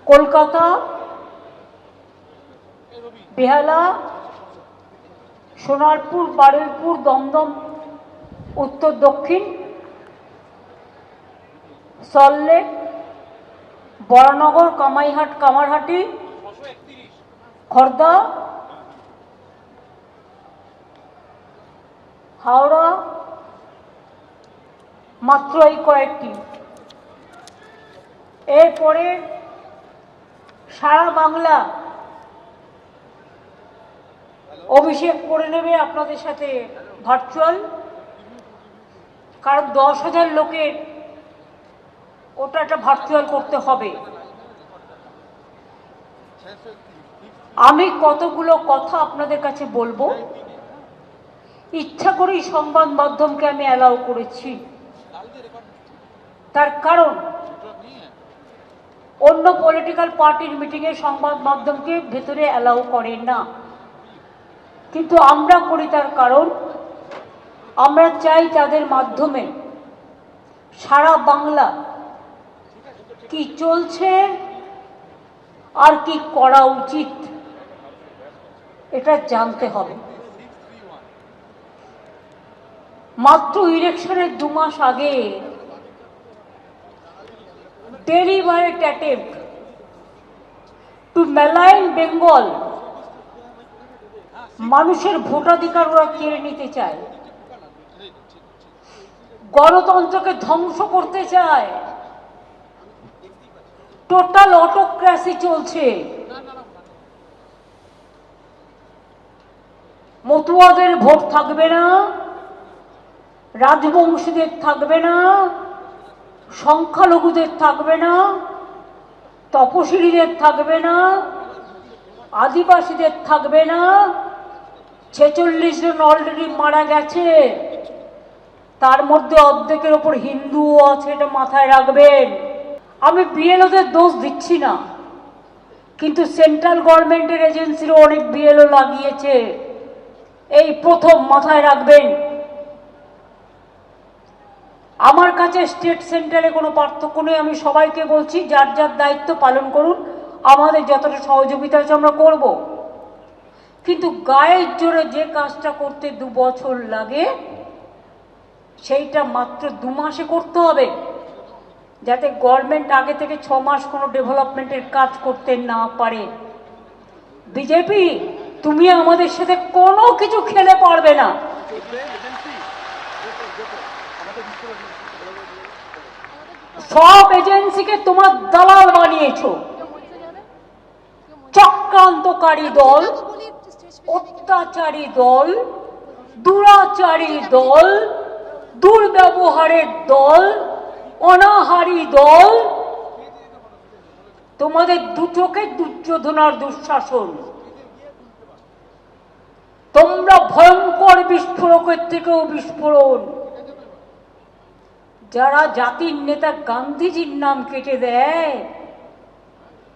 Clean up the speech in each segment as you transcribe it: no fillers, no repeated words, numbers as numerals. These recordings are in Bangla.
কলকাতা, বেহালা, সোনারপুর, বারুইপুর, দমদম, উত্তর দক্ষিণ, সল্টলেক, বরানগর, কামাইহাট, কামারহাটি, খর্দা, হাওড়া, মাত্র এই কয়েকটি। এরপরে সারা বাংলা অভিষেক করে নেবে আপনাদের সাথে ভার্চুয়াল, কারণ 10,000 লোকের ওটা একটা ভার্চুয়াল করতে হবে। আমি কতগুলো কথা আপনাদের কাছে বলবো, ইচ্ছা করেই সংবাদ মাধ্যমকে আমি অ্যালাউ করেছি। তার কারণ অন্য পলিটিক্যাল পার্টির মিটিংয়ে সংবাদ মাধ্যমকে ভেতরে অ্যালাউ করে না, কিন্তু আমরা করি। তার কারণ আমরা চাই তাদের মাধ্যমে সারা বাংলা কি চলছে আর কি করা উচিত এটা জানতে হবে। মাত্র ইলেকশনের 2 মাস আগে deliberate attempt to malign Bengal, মানুষের ভোটাধিকার ওরা কেড়ে নিতে চায়, গণতন্ত্রকে ধ্বংস করতে চায়, টোটাল অটোক্রেসি চলছে। মতুয়াদের ভোট থাকবে না, রাজবংশীদের থাকবে না, সংখ্যালঘুদের থাকবে না, তপশিলীদের থাকবে না, আদিবাসীদের থাকবে না। 46 জন অলরেডি মারা গেছে, তার মধ্যে অর্ধেকের ওপর হিন্দুও আছে, এটা মাথায় রাখবেন। আমি বিএলওদের দোষ দিচ্ছি না, কিন্তু সেন্ট্রাল গভর্নমেন্টের এজেন্সিরও অনেক বিএলও লাগিয়েছে, এই প্রথম মাথায় রাখবেন। আমার কাছে স্টেট সেন্টারে কোনো পার্থক্য নেই, আমি সবাইকে বলছি যার যার দায়িত্ব পালন করুন, আমাদের যতটা সহযোগিতা আছে আমরা করব। কিন্তু গায়ের জোরে যে কাজটা করতে 2 বছর লাগে সেইটা মাত্র 2 মাসে করতে হবে, যাতে গভর্নমেন্ট আগে থেকে 6 মাস কোনো ডেভেলপমেন্টের কাজ করতে না পারে। বিজেপি, তুমি আমাদের সাথে কোনো কিছু খেলে পারবে না। সব এজেন্সিকে তোমার দালাল বানিয়েছো, চক্রান্তকারী দল, অত্যাচারী দল, দুরাচারী দল, দুর্ব্যবহারের দল, অনাহারী দল। তোমাদের দুটোকে দুর্যোধনার দুঃশাসন। তোমরা ভয়ঙ্কর বিস্ফোরকের থেকেও বিস্ফোরণ। যারা জাতির নেতা গান্ধীজির নাম কেটে দেয়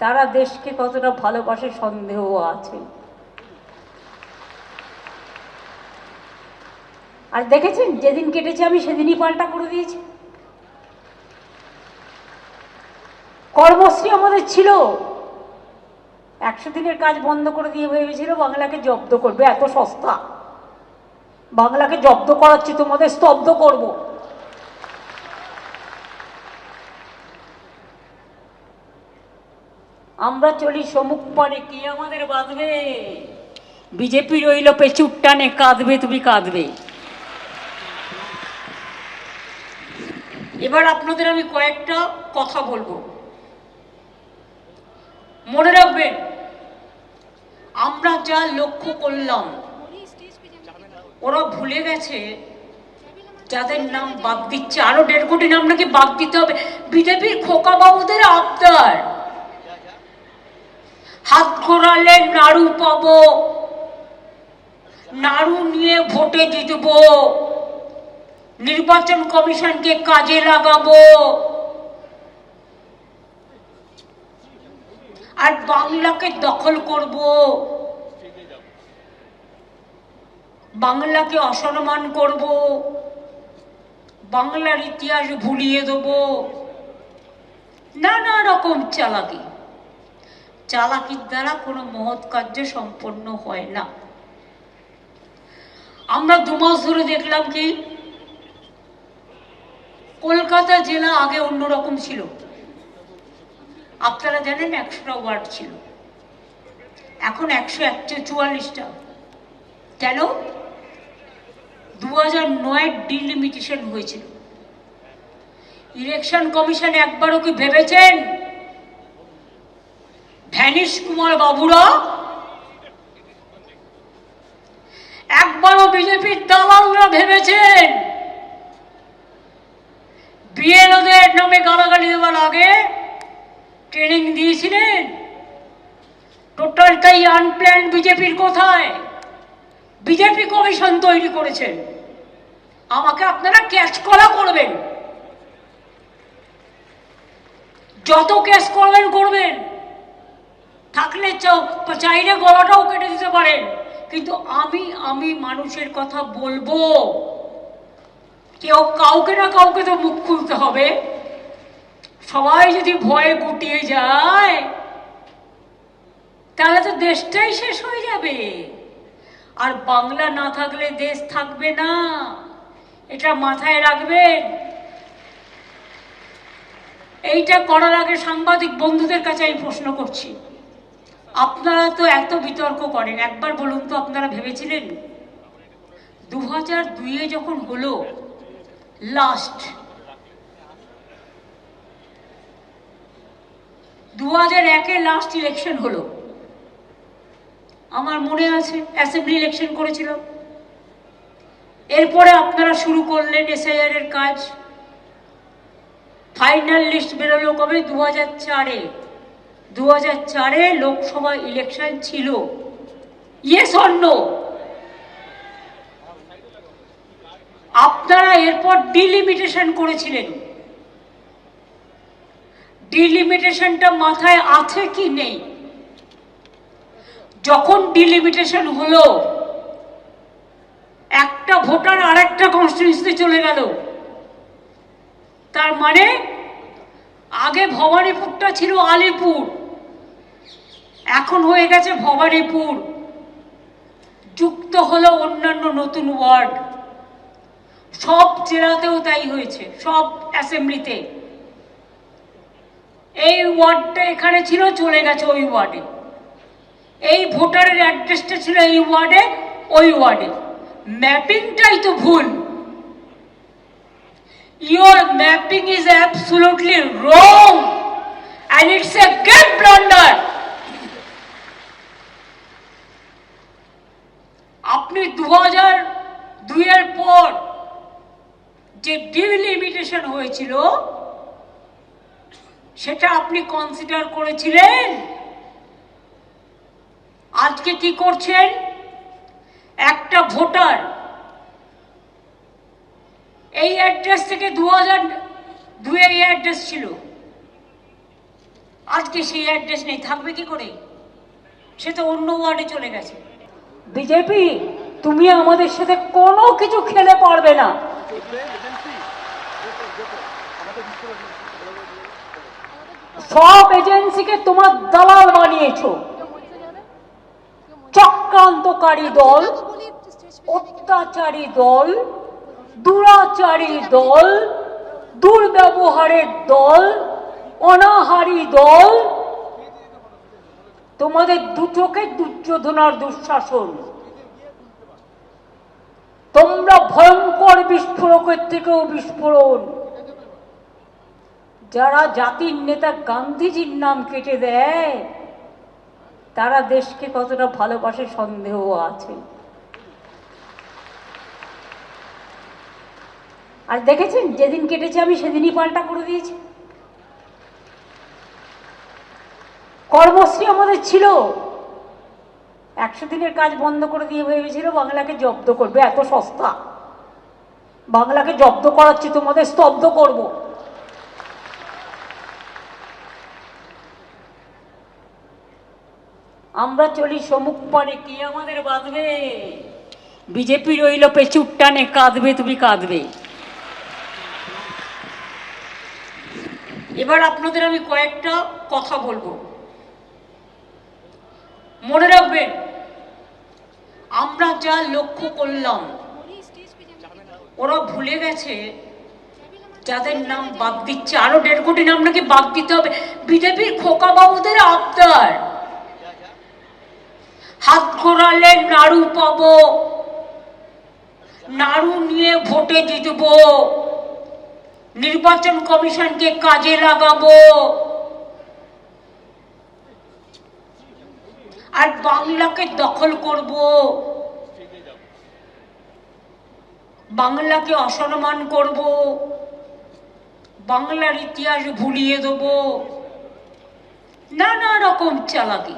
তারা দেশকে কতটা ভালোবাসে সন্দেহ আছে। আর দেখেছেন, যেদিন কেটেছে আমি সেদিনই পাল্টা করে দিয়েছি। কর্মশ্রী আমাদের ছিল, 100 দিনের কাজ বন্ধ করে দিয়ে ভেবেছিল বাংলাকে জব্দ করবে। এত সস্তা, বাংলাকে জব্দ করাচ্ছি, তোমাদের স্তব্ধ করব। আমরা চলি সমুখ পানে, কি আমাদের বাঁধবে? বিজেপি রইল পেছুর টানে, কাঁদবে তুমি কাঁদবে। এবার আপনাদের আমি কয়েকটা কথা বলবো, মনে রাখবেন। আমরা যা লক্ষ্য করলাম, ওরা ভুলে গেছে যাদের নাম বাদ দিচ্ছে, আরো 1.5 কোটি নাম নাকি বাদ দিতে হবে। বিজেপির খোকা বাবুদের আবদার, হাত ঘোরালে নাড়ু পাবো, নাড়ু নিয়ে ভোটে জিতবো, নির্বাচন কমিশনকে কাজে লাগাবো, আর বাংলাকে দখল করব, বাংলাকে অসম্মান করব, বাংলার ইতিহাস ভুলিয়ে দেব, নানা রকম চালাকি। চালাকির দ্বারা কোনো মহৎ কার্য সম্পন্ন হয় না। আমরা 2 মাস ধরে দেখলাম কি কলকাতা জেলা আগে অন্যরকম ছিল। আপনারা জানেন 100টা ওয়ার্ড ছিল, এখন 144টা। কেন? 2009 ডিলিমিটেশন হয়েছিল। ইলেকশন কমিশন একবারও কি ভেবেছেন ভ্যানিশ কুমার বাবুরা, একবারও বিজেপির দালালরা ভেবেছেন বিএলওদের নামে গালাগালি দেওয়ার আগে ট্রেনিং দিয়েছিলেন? টোটালটাই আনপ্ল্যান্ড। বিজেপির কোথায়? বিজেপি কমিশন তৈরি করেছেন। আমাকে আপনারা ক্যাচ করা করবেন, যত ক্যাচ করবেন করবেন, থাকলে চাইলে গলাটাও কেটে দিতে পারেন, কিন্তু আমি মানুষের কথা বলবো। কেউ কাউকে না কাউকে তো মুখ খুলতে হবে। সবাই যদি ভয়ে গুটিয়ে যায় তাহলে তো দেশটাই শেষ হয়ে যাবে। আর বাংলা না থাকলে দেশ থাকবে না, এটা মাথায় রাখবেন। এইটা করার আগে সাংবাদিক বন্ধুদের কাছে আমি প্রশ্ন করছি, আপনারা তো এত বিতর্ক করেন, একবার বলুন তো আপনারা ভেবেছিলেন 2002-এ যখন হলো লাস্ট, 2001-এ লাস্ট ইলেকশন হলো, আমার মনে আছে অ্যাসেম্বলি ইলেকশন করেছিল। এরপরে আপনারা শুরু করলেন এসআইআর এর কাজ। ফাইনাল লিস্ট বেরোলো কবে? 2004-এ। 2004-এ লোকসভা ইলেকশন ছিল। Yes or no? আপনারা এরপর ডিলিমিটেশন করেছিলেন। ডিলিমিটেশনটা মাথায় আছে কি নেই? যখন ডিলিমিটেশন হলো, একটা ভোটার আরেকটা কনস্টিটিউয়েন্সিতে চলে গেল। তার মানে আগে ভবানীপুরটা ছিল আলিপুর, এখন হয়ে গেছে ভবানীপুর, যুক্ত হলো অন্যান্য নতুন ওয়ার্ড। সব জেলাতেও তাই হয়েছে, সব অ্যাসেম্বলিতে। এই ওয়ার্ডটা এখানে ছিল, চলে গেছে ওই ওয়ার্ডে। এই ভোটারের অ্যাড্রেসটা ছিল এই ওয়ার্ডে, ওই ওয়ার্ডে। ম্যাপিংটাই তো ভুল। Your mapping is absolutely wrong and it's a great blunder. আপনি 2002-এর পর যে ডিলিমিটেশন হয়েছিল সেটা আপনি কনসিডার করেছিলেন? আজকে কি করছেন? একটা ভোটার এই অ্যাড্রেস থেকে 2002-এ এই অ্যাড্রেস ছিল, আজকে সেই অ্যাড্রেস নেই, থাকবে কি করে? সে তো অন্য ওয়ার্ডে চলে গেছে। বিজেপি, তুমি আমাদের সাথে কোনো কিছু খেলে পারবে না। সব এজেন্সিকে তোমার দালাল বানিয়েছো। চক্রান্তকারী দল, অত্যাচারী দল, দুরাচারী দল, দুর্ব্যবহারের দল, অনাহারী দল। তোমাদের দুচোখে দুর্যোধনার দুঃশাসন। তোমরা ভয়ঙ্কর বিস্ফোরকের থেকেও বিস্ফোরণ। যারা জাতির নেতা গান্ধীজির নাম কেটে দেয় তারা দেশকে কতটা ভালোবাসে সন্দেহ আছে। আর দেখেছেন, যেদিন কেটেছে আমি সেদিনই পাল্টা করে দিয়েছি। কর্মশ্রী আমাদের ছিল, 100 দিনের কাজ বন্ধ করে দিয়ে ভেবেছিল বাংলাকে জব্দ করবে। এত সস্তা, বাংলাকে জব্দ করাচ্ছি, তোমাদের স্তব্ধ করব। আমরা চলি সমুখ পানে, কে আমাদের বাঁধবে? বিজেপি রইল পেছুর টানে, কাঁদবে তুমি কাঁদবে। এবার আপনাদের আমি কয়েকটা কথা বলবো। মনে রাখবেন, আমরা যা লক্ষ্য করলাম, ওরা ভুলে গেছে যাদের নাম বাদ দিচ্ছে, আরো 1.5 কোটি নাম নাকি বাদ দিতে হবে। বিজেপির খোকা বাবুদের আবদার, হাত ঘোরালে নাড়ু পাবো, নাড়ু নিয়ে ভোটে জিতবো, নির্বাচন কমিশনকে কাজে লাগাবো, আর বাংলাকে দখল করব, বাংলাকে অসম্মান করব, বাংলার ইতিহাস ভুলিয়ে দেব, নানা রকম চালাকি।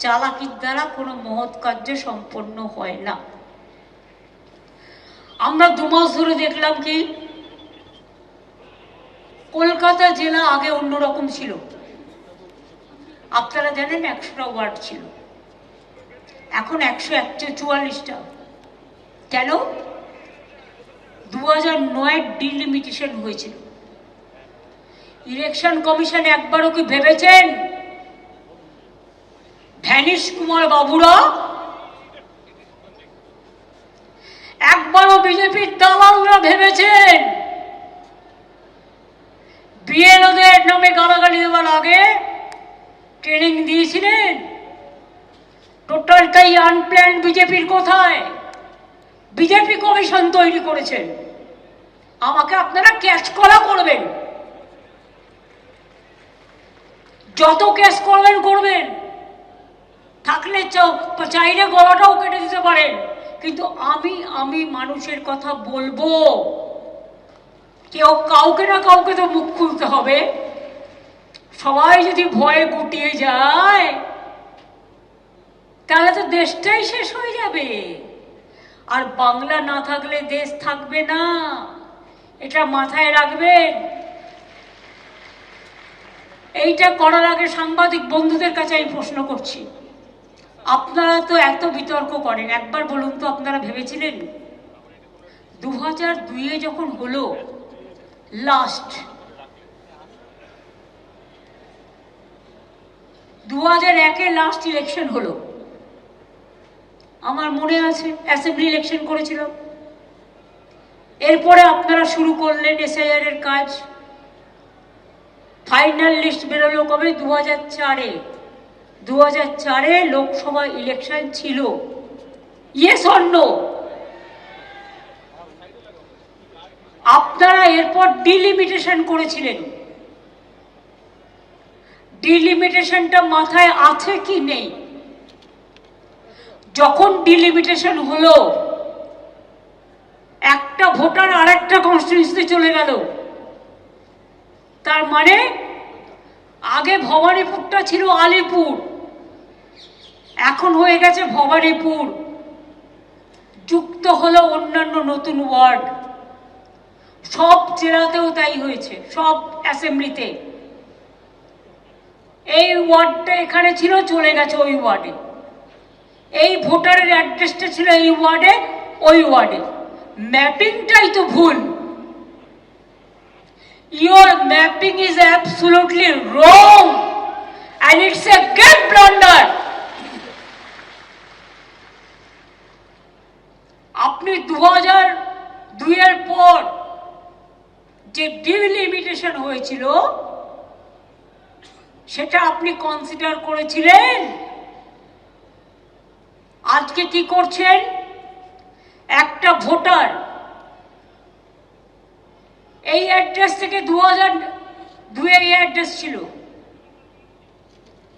চালাকির দ্বারা কোনো মহৎ কার্য সম্পন্ন হয় না। আমরা 2 মাস ধরে দেখলাম কি, কলকাতা জেলা আগে অন্যরকম ছিল। আপনারা জানেন 100টা ওয়ার্ড ছিল, এখন 144টা। কেন? 2009 ডিলিমিটেশন হয়েছিল। ইলেকশন কমিশন একবারও কি ভেবেছেন ভ্যানিশ কুমার বাবুরা, একবারও বিজেপির দালালরা ভেবেছেন বিএলওদের নামে গালাগালি দেওয়ার আগে ট্রেনিং দিয়েছিলেন? টোটালটাই আনপ্ল্যান। বিজেপির কোথায়? বিজেপি কমিশন তৈরি করেছেন। আমাকে আপনারা ক্যাচ করা করবেন, যত ক্যাচ করবেন করবেন, থাকলে চাইলে গলাটাও কেটে দিতে পারেন, কিন্তু আমি মানুষের কথা বলবো। কেউ কাউকে না কাউকে তো মুখ খুলতে হবে। সবাই যদি ভয়ে গুটিয়ে যায় তাহলে তো দেশটাই শেষ হয়ে যাবে। আর বাংলা না থাকলে দেশ থাকবে না, এটা মাথায় রাখবেন। এইটা করার আগে সাংবাদিক বন্ধুদের কাছে আমি প্রশ্ন করছি, আপনারা তো এত বিতর্ক করেন, একবার বলুন তো, আপনারা ভেবেছিলেন 2002-এ যখন হলো লাস্ট, 2001-এ লাস্ট ইলেকশন হলো, আমার মনে আছে অ্যাসেম্বলি ইলেকশন করেছিল। এরপরে আপনারা শুরু করলেন এসআইআর এর কাজ। ফাইনাল লিস্ট বেরোলো কবে? 2004-এ। 2004-এ লোকসভা ইলেকশন ছিল। Yes or no? আপনারা এরপর ডিলিমিটেশন করেছিলেন। ডিলিমিটেশনটা মাথায় আছে কি নেই? যখন ডিলিমিটেশন হলো, একটা ভোটার আরেকটা কনস্টিটিউয়েন্সিতে চলে গেল। তার মানে আগে ভবানীপুরটা ছিল আলিপুর, এখন হয়ে গেছে ভবানীপুর, যুক্ত হলো অন্যান্য নতুন ওয়ার্ড। সব জেলাতেও তাই হয়েছে, সব অ্যাসেম্বলিতে। এই ওয়ার্ডটা এখানে ছিল, চলে গেছে ওই ওয়ার্ডে। এই ভোটারের অ্যাড্রেসটা ছিল এই ওয়ার্ডে, ওই ওয়ার্ডে। ম্যাপিংটাই তো ভুল। Your mapping is absolutely wrong and it's a great blunder. আপনি 2002-এর পর যে ডিলিমিটেশন হয়েছিল সেটা আপনি কনসিডার করেছিলেন? আজকে কি করছেন? একটা ভোটার এই অ্যাড্রেস থেকে 2002-এ এই অ্যাড্রেস ছিল,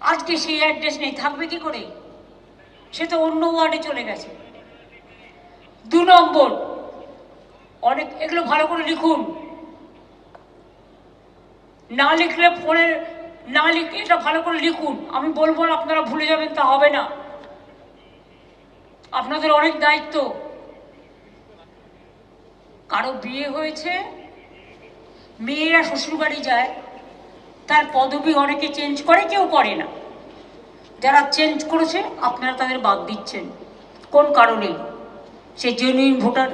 আজকে সেই অ্যাড্রেস নেই, থাকবে কি করে? সে তো অন্য ওয়ার্ডে চলে গেছে। 2 নম্বর, অনেক এগুলো ভালো করে লিখুন, না লিখলে ফোনে না লিখে এটা ভালো করে লিখুন। আমি বলবো না আপনারা ভুলে যাবেন, তা হবে না। আপনাদের অনেক দায়িত্ব। কারো বিয়ে হয়েছে, মেয়েরা শ্বশুরবাড়ি যায়, তার পদবি অনেকে চেঞ্জ করে, কেউ করে না। যারা চেঞ্জ করেছে আপনারা তাদের বাদ দিচ্ছেন। কোন কারণে? সে জেনুইন ভোটার।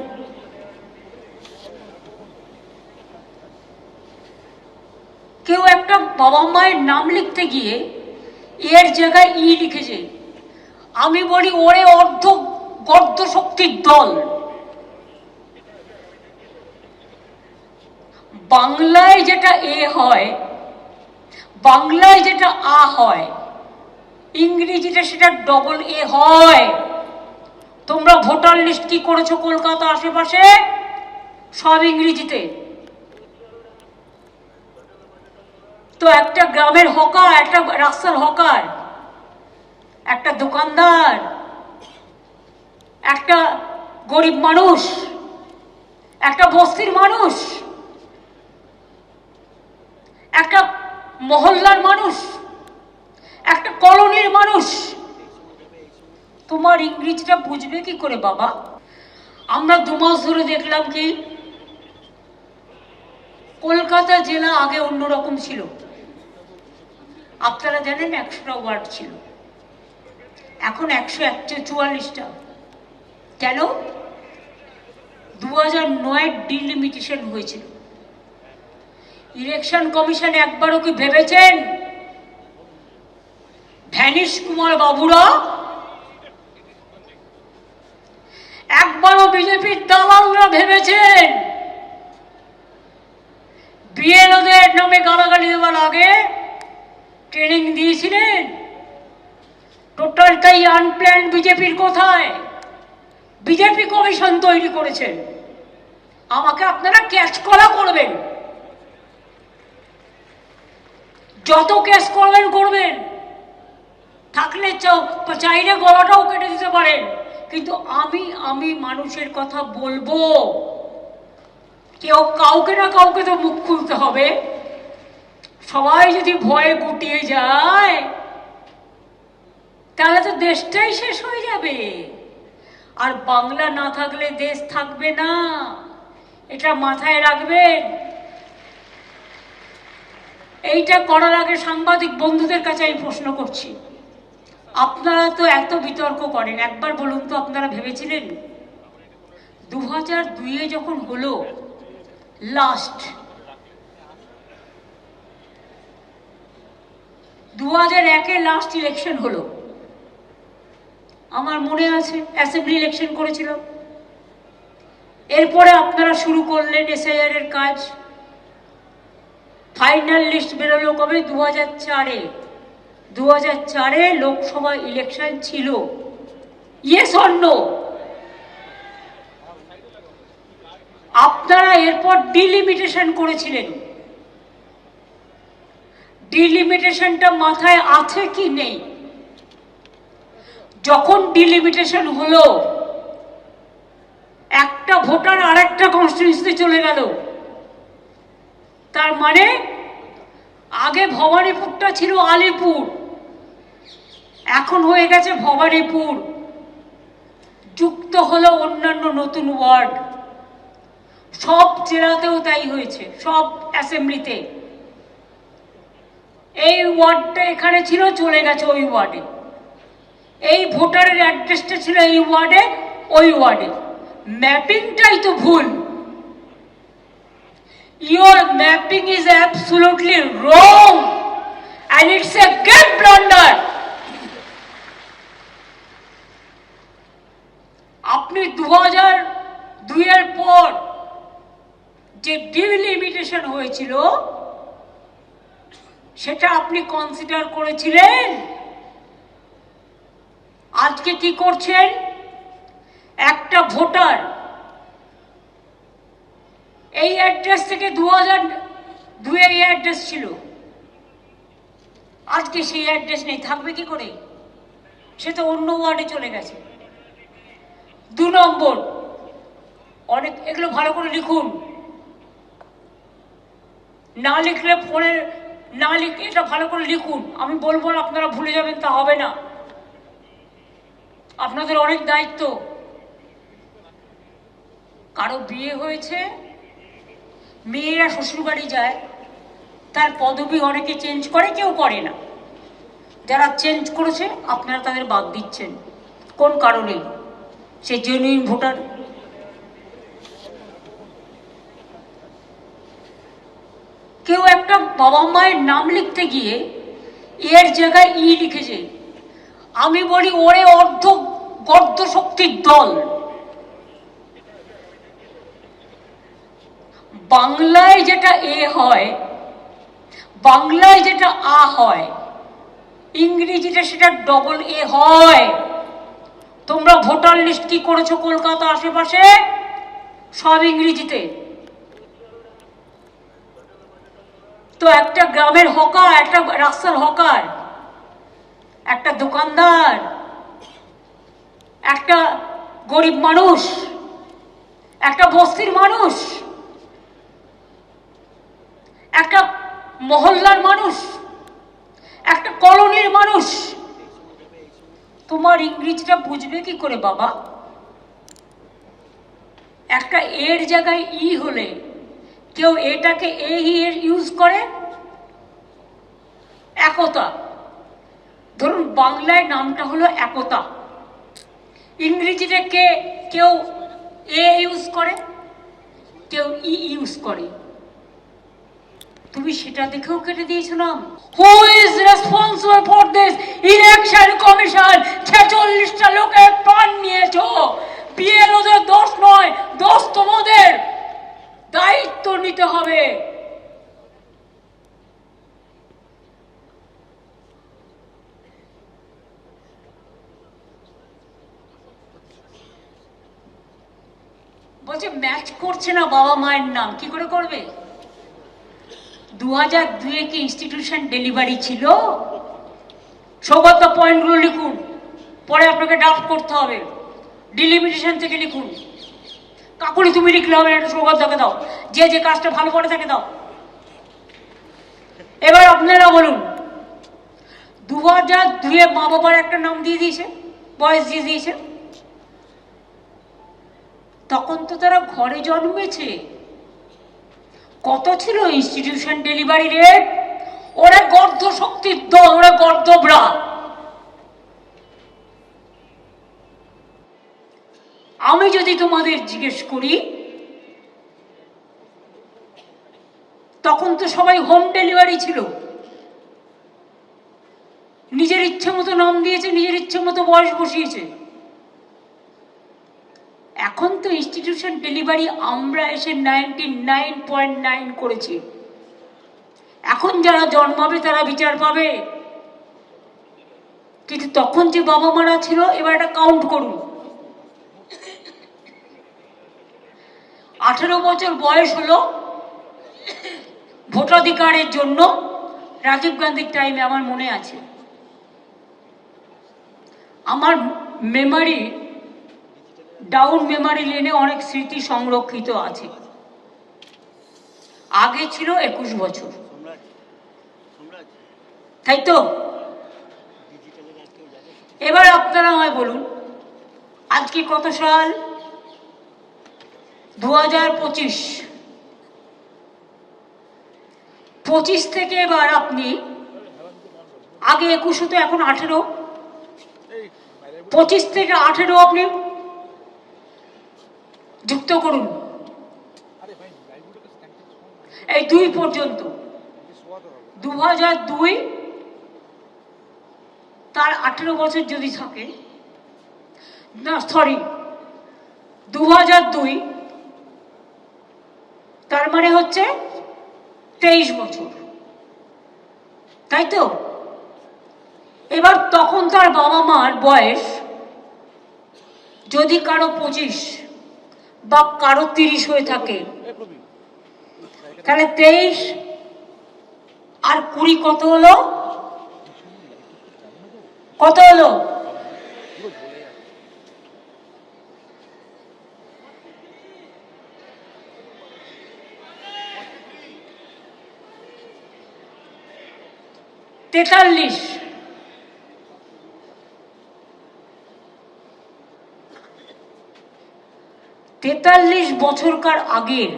কেউ একটা বাবা মায়ের নাম লিখতে গিয়ে এর জায়গায় ই লিখেছে। আমি বলি ওরে অর্ধ গর্দ শক্তির দল। বাংলায় যেটা এ হয়, বাংলায় যেটা আ হয়, ইংরেজিতে সেটা ডবল এ হয়। তোমরা ভোটার লিস্ট কি করেছো কলকাতা আশেপাশে, সব ইংরেজিতে। তো একটা গ্রামের হকার, একটা রাস্তার হকার, একটা দোকানদার, একটা গরিব মানুষ, একটা বস্তির মানুষ, একটা মহল্লার মানুষ, একটা কলোনির মানুষ, তোমার ইংরেজিটা বুঝবে কি করে বাবা? আমরা 2 মাস ধরে দেখলাম কি কলকাতা জেলা আগে অন্যরকম ছিল। আপনারা জানেন 100টা ওয়ার্ড ছিল, এখন 144টা। কেন? 2009 ডিলিমিটেশন হয়েছিল। ইলেকশন কমিশন একবারও কি ভেবেছেন ভ্যানিশ কুমার বাবুরা, একবারও বিজেপির দালালরা ভেবেছেন বিএলওদের নামে গালাগালি দেওয়ার আগে ট্রেনিং দিয়েছিলেন? টোটালটাই আনপ্ল্যান। বিজেপির কোথায়? বিজেপি কমিশন তৈরি করেছেন। আমাকে আপনারা ক্যাচ করা করবেন, যত ক্যাচ করবেন করবেন, থাকলে চাইলে গলাটাও কেটে দিতে পারেন, কিন্তু আমি মানুষের কথা বলবো। কেউ কাউকে না কাউকে তো মুখ খুলতে হবে। সবাই যদি ভয়ে গুটিয়ে যায় তাহলে তো দেশটাই শেষ হয়ে যাবে। আর বাংলা না থাকলে দেশ থাকবে না, এটা মাথায় রাখবেন। এইটা করার আগে সাংবাদিক বন্ধুদের কাছে আমি প্রশ্ন করছি, আপনারা তো এত বিতর্ক করেন, একবার বলুন তো আপনারা ভেবেছিলেন 2002-এ যখন হলো লাস্ট, 2001-এ লাস্ট ইলেকশন হলো, আমার মনে আছে অ্যাসেম্বলি ইলেকশন করেছিল। এরপরে আপনারা শুরু করলেন এসআইআর এর কাজ। ফাইনাল লিস্ট বেরোলো কবে? 2004-এ। 2004-এ লোকসভা ইলেকশন ছিল। Yes or no? আপনারা এরপর ডিলিমিটেশন করেছিলেন। ডিলিমিটেশনটা মাথায় আছে কি নেই? যখন ডিলিমিটেশন হলো, একটা ভোটার আরেকটা কনস্টিটিউয়েন্সিতে চলে গেল। তার মানে আগে ভবানীপুরটা ছিল আলিপুর, এখন হয়ে গেছে ভবানীপুর, যুক্ত হলো অন্যান্য নতুন ওয়ার্ড। সব জেলাতেও তাই হয়েছে, সব অ্যাসেম্বলিতে। এই ওয়ার্ডটা এখানে ছিল, চলে গেছে ওই ওয়ার্ডে। এই ভোটারের অ্যাড্রেসটা ছিল এই ওয়ার্ডে, ওই ওয়ার্ডে। ম্যাপিংটাই তো ভুল। Your mapping is absolutely wrong and it's a great blunder. আপনি 2002-এর পর যে ডিলিমিটেশন হয়েছিল সেটা আপনি কনসিডার করেছিলেন? আজকে কি করছেন? একটা ভোটার এই অ্যাড্রেস থেকে 2002-এ এই অ্যাড্রেস ছিল, আজকে সেই অ্যাড্রেস নেই, থাকবে কি করে? সে তো অন্য ওয়ার্ডে চলে গেছে। 2 নম্বর, অনেক এগুলো ভালো করে লিখুন, না লিখলে ফোনে না লিখে এটা ভালো করে লিখুন। আমি বলবো না আপনারা ভুলে যাবেন, তা হবে না। আপনাদের অনেক দায়িত্ব। কারো বিয়ে হয়েছে, মেয়েরা শ্বশুরবাড়ি যায়, তার পদবি অনেকে চেঞ্জ করে, কেউ করে না। যারা চেঞ্জ করেছে আপনারা তাদের বাদ দিচ্ছেন। কোন কারণে? সে জেনুইন ভোটার। কেউ একটা বাবা মায়ের নাম লিখতে গিয়ে এর জায়গায় ই লিখেছে। আমি বলি ওরে অর্ধ গর্দ শক্তির দল। বাংলায় যেটা এ হয়, বাংলায় যেটা আ হয়, ইংরেজিতে সেটা ডবল এ হয়। তোমরা ভোটার লিস্ট কি করেছো কলকাতা আশেপাশে, সব ইংরেজিতে। তো একটা গ্রামের হকার, একটা রাস্তার হকার, একটা দোকানদার, একটা গরিব মানুষ, একটা বস্তির মানুষ, একটা মহল্লার মানুষ, একটা কলোনির মানুষ, তোমার ইংরেজিটা বুঝবে কি করে বাবা? একটা এর জায়গায় ই হলে কেউ এটাকে এ ইউজ করে। একতা, ধরুন বাংলায় নামটা হলো একতা, ইংরেজিতে কেউ এ ইউজ করে, কেউ ই ইউজ করে। তুমি সেটা দেখেও কেটে দিয়েছো নাম। Who is responsible for this election commission? 46টা লোকের প্রাণ নিয়েছো। বিএলওদের দোষ নয়, দোষ তোমাদের। দায়িত্ব নিতে হবে। বলছে ম্যাচ করছে না বাবা মায়ের নাম, কি করে করবে? 2002 কি ইনস্টিটিউশন ডেলিভারি ছিল? সৌগত পয়েন্টগুলো লিখুন, পরে আপনাকে ড্রাফট করতে হবে। ডিলিমিটেশন থেকে লিখুন। কাকুলি তুমি লিখলে হবে, এটা সৌগতকে দাও, যে যে কাজটা ভালো করে তাকে দাও। এবার আপনারা বলুন, 2002 মা বাবার একটা নাম দিয়ে দিয়েছে, বয়স দিয়ে দিয়েছে। তখন তো তারা ঘরে জন্মেছে। কত ছিল ইনস্টিটিউশন ডেলিভারি রেট? ওরা গর্ধ শক্তির দল, ওরা গর্ধবরা। আমি যদি তোমাদের জিজ্ঞেস করি, তখন তো সবাই হোম ডেলিভারি ছিল, নিজের ইচ্ছে মতো নাম দিয়েছে, নিজের ইচ্ছে মতো বয়স বসিয়েছে। এখন তো ইনস্টিটিউশন ডেলিভারি আমরা এসে 99.9 করেছি। এখন যারা জন্মাবে তারা বিচার পাবে। কিন্তু তখন যে বাবা মারা ছিল, এবার এটা কাউন্ট করুন। 18 বছর বয়স হলো ভোটাধিকারের জন্য। রাজীব গান্ধীর টাইমে আমার মনে আছে, আমার মেমারি ডাউন মেমারি লেনে অনেক স্মৃতি সংরক্ষিত আছে। আগে ছিল 21 বছর, তাই তো? এবার আপনারা আমায় বলুন, আজকে কত সাল? 2025। 25 থেকে এবার আপনি, আগে 21 হতো, এখন 18। 25 থেকে 18 আপনি যুক্ত করুন, এই 2 পর্যন্ত। 2002 তার 18 বছর যদি থাকে, না সরি, 2002 তার মানে হচ্ছে 23 বছর, তাই তো? এবার তখন তার বাবা মার বয়স যদি কারো 25 বা কারো 30 হয়ে থাকে, তাহলে 23 আর 20 কত হলো? কত হলো? 43। 43 বছরকার আগের।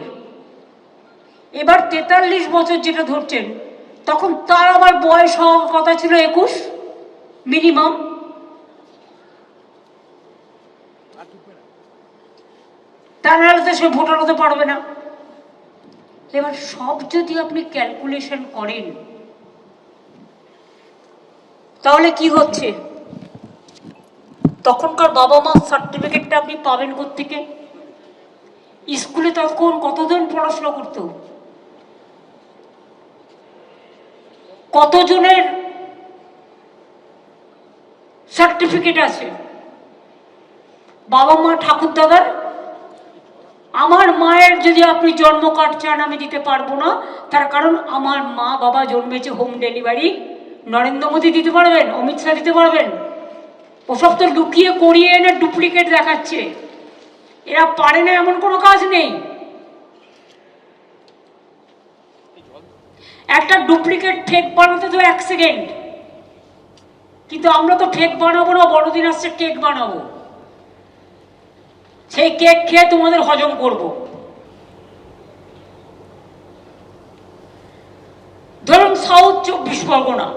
এবার 43 বছর যেটা ধরছেন, তখন তার আবার বয়স হওয়ার কথা ছিল 21 মিনিমাম। তা নাহলে তো সে ভোটার হতে পারবে না। এবার সব যদি আপনি ক্যালকুলেশন করেন, তাহলে কি হচ্ছে? তখনকার বাবা মা সার্টিফিকেটটা আপনি পাবেন কোত্থেকে? স্কুলে তখন কতজন পড়াশোনা করতো? কতজনের সার্টিফিকেট আছে? বাবা মা ঠাকুর দাদার? আমার মায়ের যদি আপনি জন্ম কার্ড চান আমি দিতে পারবো না, তার কারণ আমার মা বাবা জন্মেছে হোম ডেলিভারি। নরেন্দ্র মোদী দিতে পারবেন? অমিত শাহ দিতে পারবেন? ওসব তো লুকিয়ে করিয়ে এনে ডুপ্লিকেট দেখাচ্ছে। এরা পারে না এমন কোনো কাজ নেই। একটা ডুপ্লিকেট ঠেক বানাতে তো 1 সেকেন্ড, কিন্তু আমরা তো ঠেক বানাবো না, বড়দিন আসছে কেক বানাবো, সেই কেক খেয়ে তোমাদের হজম করব। ধরুন সাউথ 24 পরগনা,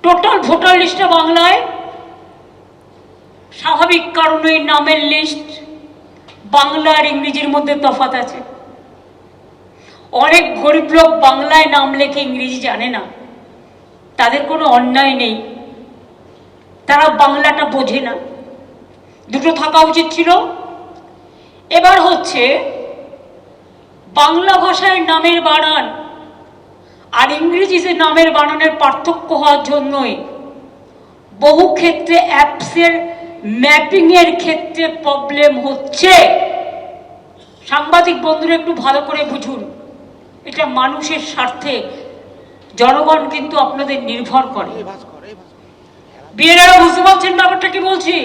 টোটাল ভোটার লিস্টে বাংলায়, স্বাভাবিক কারণে নামের লিস্ট বাংলা আর ইংরেজির মধ্যে তফাৎ আছে। অনেক গরিব লোক বাংলায় নাম লেখে ইংরেজি জানে না, তাদের কোনো অন্যায় নেই, তারা বাংলাটা বোঝে না, দুটো থাকা উচিত ছিল। এবার হচ্ছে বাংলা ভাষায় নামের বানান আর ইংরেজিতে নামের বানানের পার্থক্য হওয়ার জন্যই বহু ক্ষেত্রে অ্যাপসের ম্যাপিংয়ের ক্ষেত্রে প্রবলেম হচ্ছে। সাংবাদিক বন্ধুরা একটু ভালো করে বুঝুন, এটা মানুষের স্বার্থে, জনগণ কিন্তু আপনাদের নির্ভর করে। বিয়েরা বুঝতে পারছেন ব্যাপারটা কি বলছি?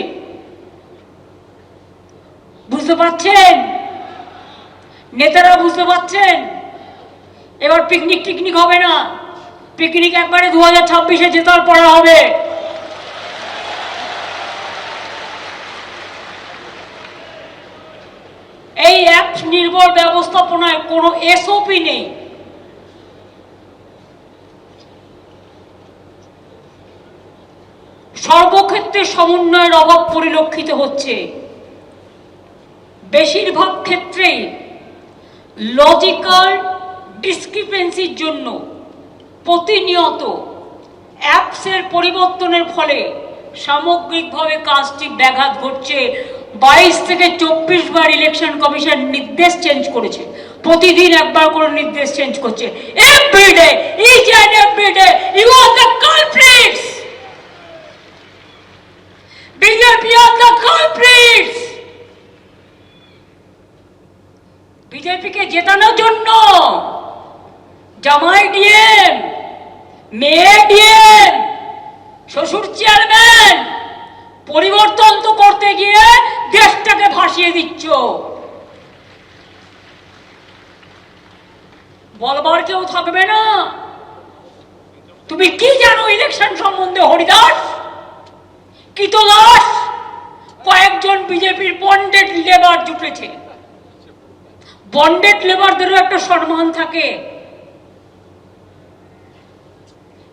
বুঝতে পারছেন? নেতারা বুঝতে পারছেন? এবার পিকনিক টিকনিক হবে না, পিকনিক একবারে 2026-এ জেতার পরে হবে। এই অ্যাপ নির্ভর ব্যবস্থাপনায় কোনো এসওপি নেই। সর্বক্ষেত্রে সমন্বয়ের অভাব পরিলক্ষিত হচ্ছে। বেশিরভাগ ক্ষেত্রেই লজিক্যাল ডিসক্রিপেন্সির জন্য প্রতিনিয়ত অ্যাপসের পরিবর্তনের ফলে সামগ্রিকভাবে কাজটি ব্যাঘাত ঘটছে। 22 থেকে 24 বার ইলেকশন কমিশন নির্দেশ চেঞ্জ করেছে, প্রতিদিন একবার করে নির্দেশ চেঞ্জ করছে। Everyday, each and everyday you are the culprits, BJP are the culprits. বিজেপিকে জেতানোর জন্য জামাই ডিএম, মেয়ে ডিএম, শ্বশুর চেয়ারম্যান পরিবর্তন তো করতে গিয়ে দেশটাকে ভাসিয়ে দিচ্ছ। বলবার কেউ থাকবে না। তুমি কি জানো ইলেকশন সম্বন্ধে হরিদাস, কৃতদাস? কয়েকজন বিজেপির বন্ডেড লেবার জুটেছে। বন্ডেড লেবারদেরও একটা সম্মান থাকে।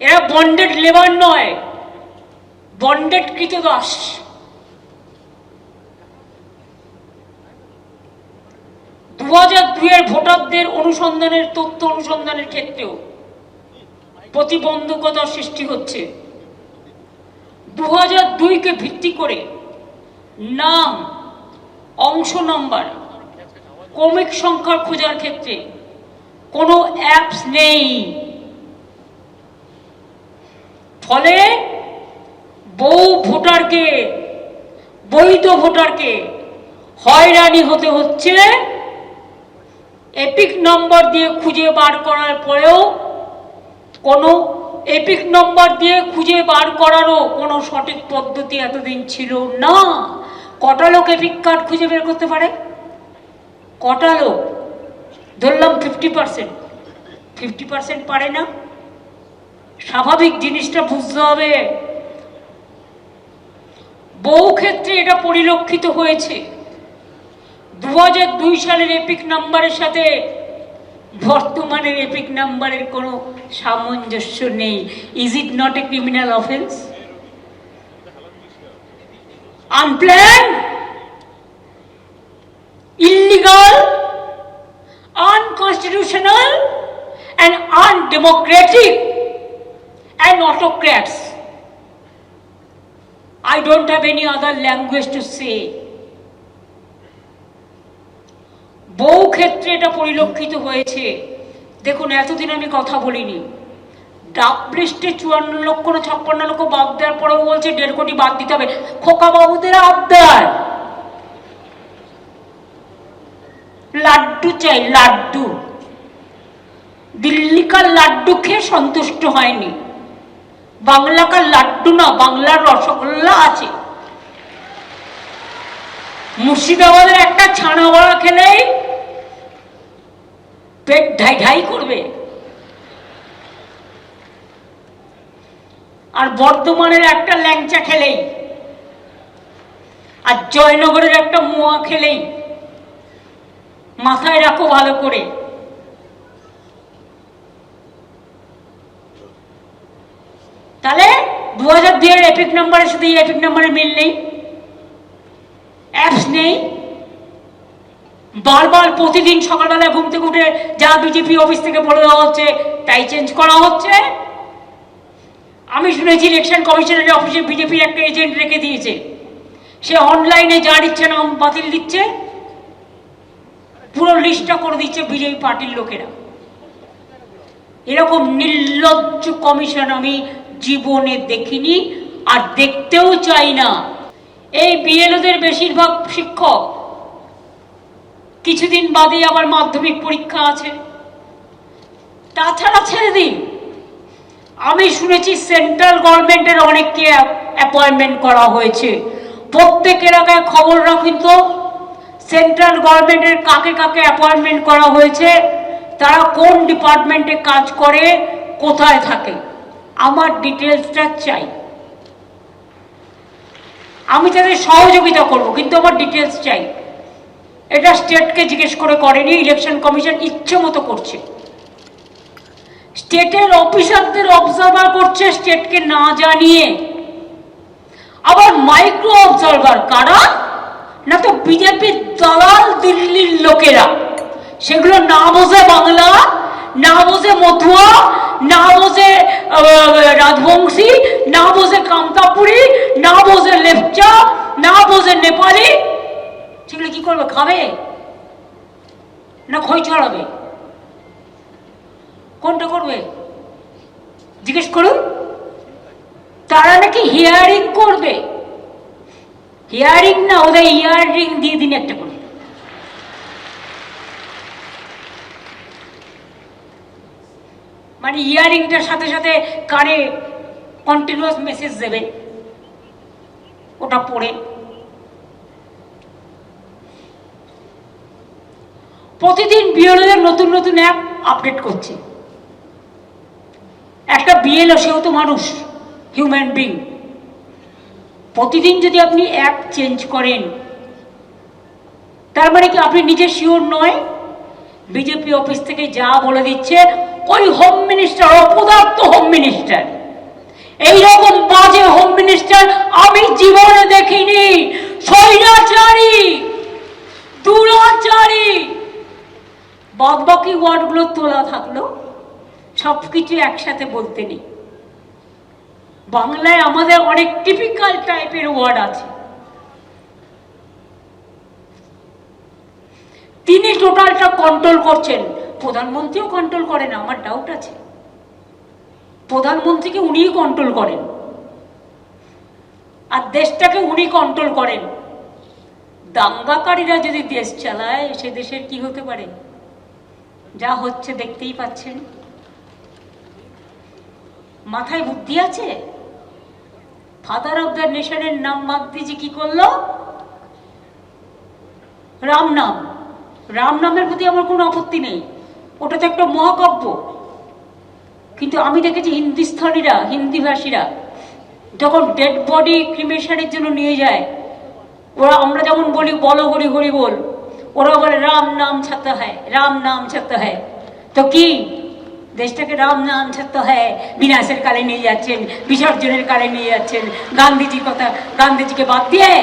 এরা বন্ডেড লেবার নয়, বন্ডেড কৃতদাস। দু 2002-এর ভোটারদের অনুসন্ধানের তথ্য অনুসন্ধানের ক্ষেত্রেও প্রতিবন্ধকতার সৃষ্টি হচ্ছে। 2002-কে ভিত্তি করে নাম, অংশ নম্বর, ক্রমিক সংখ্যা খোঁজার ক্ষেত্রে কোনো অ্যাপস নেই। ফলে বহু ভোটারকে, বৈধ ভোটারকে হয়রানি হতে হচ্ছে। এপিক নম্বর দিয়ে খুঁজে বার করার পরেও কোনো এপিক নম্বর দিয়ে খুঁজে বার করারও কোনো সঠিক পদ্ধতি এতদিন ছিল না। কটা লোক এপিক কার্ড খুঁজে বের করতে পারে? কটা লোক? ধরলাম 50%, 50% পারে না। স্বাভাবিক জিনিসটা বুঝতে হবে। বহু ক্ষেত্রে এটা পরিলক্ষিত হয়েছে। 2002 সালের এপিক নাম্বারের সাথে বর্তমানের এপিক নাম্বারের কোনো সামঞ্জস্য নেই। Is it not a criminal offence? Unplanned, illegal, unconstitutional and undemocratic and and autocrats. I don't have any other language to say. বহু ক্ষেত্রে এটা পরিলক্ষিত হয়েছে। দেখুন, এতদিন আমি কথা বলিনি, ডাক লিস্টে 54 লক্ষ না 56 লক্ষ বাদ দেওয়ার পরেও বলছে 1.5 কোটি বাদ দিতে হবে। খোকা বাবুদের আবদার, লাড্ডু চাই, লাড্ডু। দিল্লি কা লাড্ডু খেয়ে সন্তুষ্ট হয়নি, বাংলা কা লাড্ডু না, বাংলার রসগোল্লা আছে। মুর্শিদাবাদের একটা ছানা বড়া খেলেই পেট ঢাই ঢাই করবে, আর বর্ধমানের একটা ল্যাংচা খেলেই, আর জয়নগরের একটা মোয়া খেলেই, মাথায় রাখো ভালো করে। তাহলে 2002 এর এপিক নাম্বারের সাথে এই এপিক নাম্বারের মিল নেই, অ্যাপস নেই। বারবার প্রতিদিন সকালবেলা ঘুম থেকে উঠে যা বিজেপি অফিস থেকে বলে দেওয়া হচ্ছে তাই চেঞ্জ করা হচ্ছে। আমি শুনেছি ইলেকশন কমিশনের অফিসে বিজেপির একটা এজেন্ট রেখে দিয়েছে, সে অনলাইনে যা দিচ্ছে নাম বাতিল দিচ্ছে, পুরো লিস্টটা করে দিচ্ছে বিজেপি পার্টির লোকেরা। এরকম নির্লজ্জ কমিশন আমি জীবনে দেখিনি, আর দেখতেও চাই না। এই বিএলওদের বেশিরভাগ শিক্ষক, কিছুদিন বাদে আবার মাধ্যমিক পরীক্ষা আছে, তাছাড়া ছেড়ে দিন। আমি শুনেছি সেন্ট্রাল গভর্নমেন্টের অনেককে অ্যাপয়েন্টমেন্ট করা হয়েছে। প্রত্যেক এলাকায় খবর রাখুন তো, সেন্ট্রাল গভর্নমেন্টের কাকে কাকে অ্যাপয়েন্টমেন্ট করা হয়েছে, তারা কোন ডিপার্টমেন্টে কাজ করে, কোথায় থাকে, আমার ডিটেলসটা চাই। আমি তাদের সহযোগিতা করব, কিন্তু আমার ডিটেলস চাই। এটা স্টেটকে জিজ্ঞেস করে করেনি, ইলেকশন কমিশন ইচ্ছে মতো করছে। স্টেটের অফিসারদের অবজারভার করছে স্টেটকে না জানিয়ে। আবার মাইক্রো অবজারভার কারা? না তো বিজেপির দালাল দিল্লির লোকেরা। সেগুলো না বোঝে বাংলা, না বোঝে মথুয়া, না বোঝে রাজবংশী, না বোঝে কামতাপুরি, না বোঝে লেপচা, না বোঝে নেপালি। সেগুলো কি করবে? খাবে না খই ছড়াবে? কোনটা করবে জিজ্ঞেস করুন। তারা নাকি হিয়ারিং করবে। হিয়ারিং না, ওদের ইয়ারিং দিয়ে দিন একটা করে। মানে ইয়ারিংটার সাথে সাথে কানে কন্টিনিউয়াস মেসেজ দেবে, ওটা পড়ে। প্রতিদিন বিএলওদের নতুন নতুন অ্যাপ আপডেট করছে। একটা বিএলও, সেও তো মানুষ, হিউম্যান বিং। প্রতিদিন যদি আপনি অ্যাপ চেঞ্জ করেন, তার মানে কি আপনি নিজে শিওর নয়? বিজেপি অফিস থেকে যা বলে দিচ্ছে, ওই হোম মিনিস্টার, অপদার্থ হোম মিনিস্টার, এইরকম বাজে হোম মিনিস্টার আমি জীবনে দেখিনি। স্বৈরাচারী, দুরাচারী। বাদ বাকি ওয়ার্ডগুলো তোলা থাকলো, সবকিছু একসাথে বলতে নেই। বাংলায় আমাদের অনেক টিপিক্যাল টাইপের ওয়ার্ড আছে। তিনি টোটালটা কন্ট্রোল করছেন, প্রধানমন্ত্রীও কন্ট্রোল করেন। আমার ডাউট আছে, প্রধানমন্ত্রীকে উনিই কন্ট্রোল করেন, আর দেশটাকে উনি কন্ট্রোল করেন। দাঙ্গাকারীরা যদি দেশ চালায়, সে দেশের কি হতে পারে? যা হচ্ছে দেখতেই পাচ্ছেন। মাথায় বুদ্ধি আছে? ফাদার অফ দ্য নেশনের নাম মাগদিজি কি করলো? রাম নাম। রাম নামের প্রতি আমার কোনো আপত্তি নেই, ওটা তো একটা মহাকাব্য। কিন্তু আমি দেখেছি হিন্দুস্থানীরা, হিন্দিভাষীরা যখন ডেড বডি ক্রিমেশনের জন্য নিয়ে যায়, ওরা, আমরা যেমন বলি বলো হরি হরি বল, ওরা বলে রাম নাম ছাড়তে হয়, রাম নাম ছাড়তে হয়। তো কি দেশটাকে রাম নাম ছাড়তে হয়? বিনাশের কালে নিয়ে যাচ্ছেন, বিসর্জনের কালে নিয়ে যাচ্ছেন, গান্ধীজির কথা, গান্ধীজিকে বাদ দিয়ে।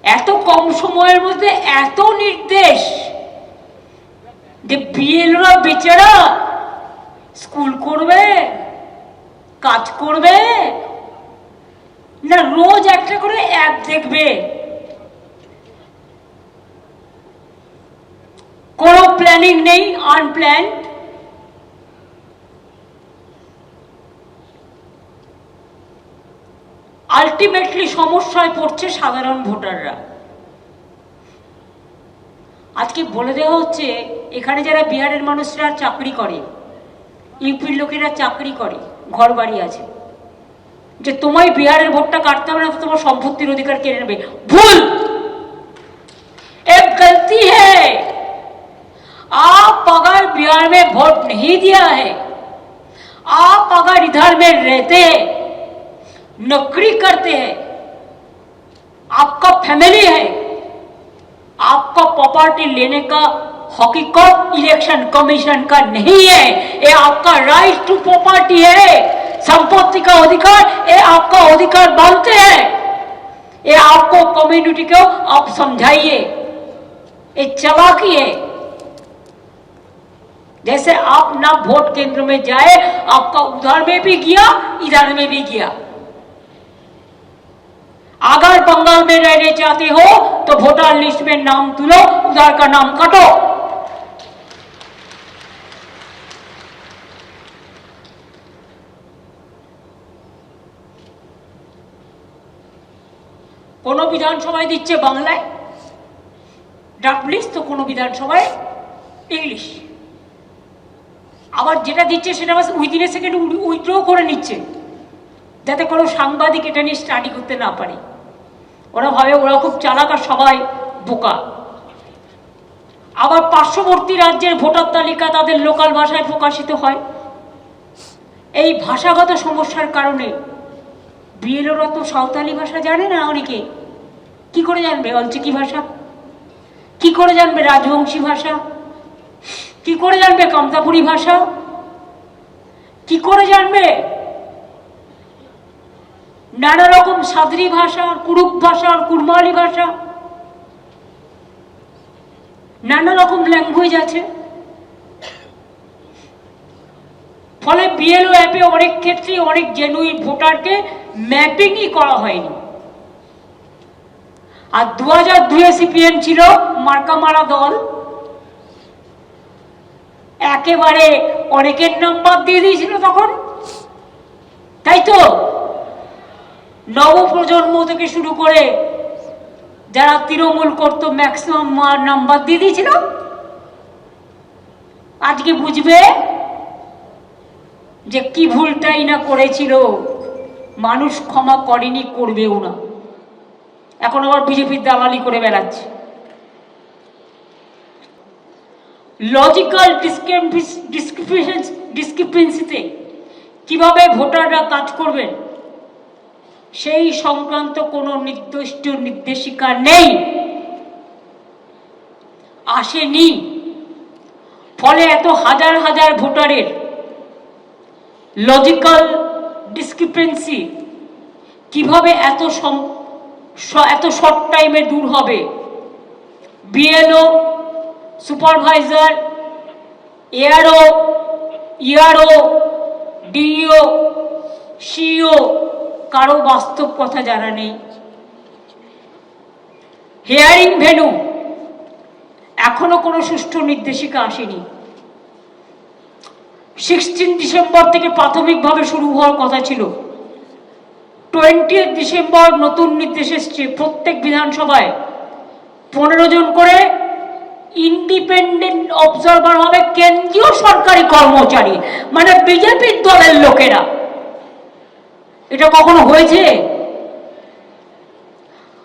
এত কম সময়ের মধ্যে এত নির্দেশ, যে বিএলওরা বেচারা স্কুল করবে, কাজ করবে না, রোজ একটা করে অ্যাপ দেখবে, কোনো প্ল্যানিং নেই, আনপ্ল্যান। আলটিমেটলি সমস্যায় পড়ছে সাধারণ ভোটাররা। আজকে বলে দেওয়া হচ্ছে এখানে যারা বিহারের মানুষরা চাকরি করে, ইউপির লোকেরা চাকরি করে, ঘর বাড়ি আছে, যে তোমায় বিহারের ভোটটা কাটতে হবে না তো তোমার সম্পত্তির অধিকার কেড়ে নেবে। ভুল, एक गलती है। आप अगर बिहार में वोट नहीं दिया है, आप अगर इधर में रहते हैं, नौकरी करते हैं, आपका फैमिली है, आपका प्रॉपर्टी लेने का हकीकत इलेक्शन कमीशन का नहीं है। ये आपका राइट टू प्रॉपर्टी है, संपत्ति का अधिकार, ये आपका अधिकार मानते हैं। ये आपको कम्युनिटी को आप समझाइए, ये चालाकी है। जैसे आप ना वोट केंद्र में जाए, आपका उधर में भी गया, इधर में भी गया। अगर बंगाल में रहने चाहते हो तो वोटर लिस्ट में नाम तुलो, उधर का नाम काटो। কোনো বিধানসভায় দিচ্ছে বাংলায় ড্রাফট লিস্ট, তো কোনো বিধানসভায় ইংলিশ। আবার যেটা দিচ্ছে সেটা উইদিন এ সেকেন্ড উইথড্র করে নিচ্ছে, যাতে কোনো সাংবাদিক এটা নিয়ে স্টাডি করতে না পারে। ওরা ভাবে ওরা খুব চালাক আর সবাই বোকা। আবার পার্শ্ববর্তী রাজ্যের ভোটার তালিকা তাদের লোকাল ভাষায় প্রকাশিত হয়। এই ভাষাগত সমস্যার কারণে বিএলওরা তো সাঁওতালি ভাষা জানে না। অনেকে কি করে জানবে অলচিকি ভাষা, কি করে জানবে রাজবংশী ভাষা, কি করে জানবে কামতাপুরী ভাষা, কি করে জানবে নানা রকম সাদরি ভাষা, কুরুক ভাষা, কুরমালি ভাষা, নানা রকম ল্যাঙ্গুয়েজ আছে। ফলে বিএলও অ্যাপে অনেক ক্ষেত্রে অনেক জেনুইন ভোটারকে ম্যাপিংই করা হয়নি। আর 2002 সিপিএম ছিল মার্কা মারা দল, একেবারে অনেকের নাম্বার দিয়ে দিয়েছিল তখন, তাই তো নবপ্রজন্ম থেকে শুরু করে যারা তৃণমূল করতো ম্যাক্সিমাম নাম্বার দিয়ে দিয়েছিল। আজকে বুঝবে যে কি ভুলটাই না করেছিল, মানুষ ক্ষমা করেনি, করবেও না। এখন আবার বিজেপির দালালি করে বেড়াচ্ছে। লজিক্যাল ডিসক্রিপেন্সিতে কিভাবে ভোটাররা কাজ করবেন সেই সংক্রান্ত কোনো নির্দিষ্ট নির্দেশিকা নেই, আসেনি। ফলে এত হাজার হাজার ভোটারের লজিক্যাল ডিসক্রিপেন্সি কিভাবে এত শর্ট টাইমে দূর হবে? BLO, supervisor, ERO, DEO, CEO কারো বাস্তব কথা জানা নেই। হিয়ারিং ভেন্যু এখনো কোনো সুষ্ঠু নির্দেশিকা আসেনি। 16 ডিসেম্বর থেকে প্রাথমিকভাবে শুরু হওয়ার কথা ছিল, 20 ডিসেম্বর নতুন নির্দেশ এসছে। প্রত্যেক বিধানসভায় 15 জন করে ইন্ডিপেন্ডেন্ট অবজারভার হবে, কেন্দ্রীয় সরকারি কর্মচারী, মানে বিজেপির দলের লোকেরা। এটা কখনো হয়েছে?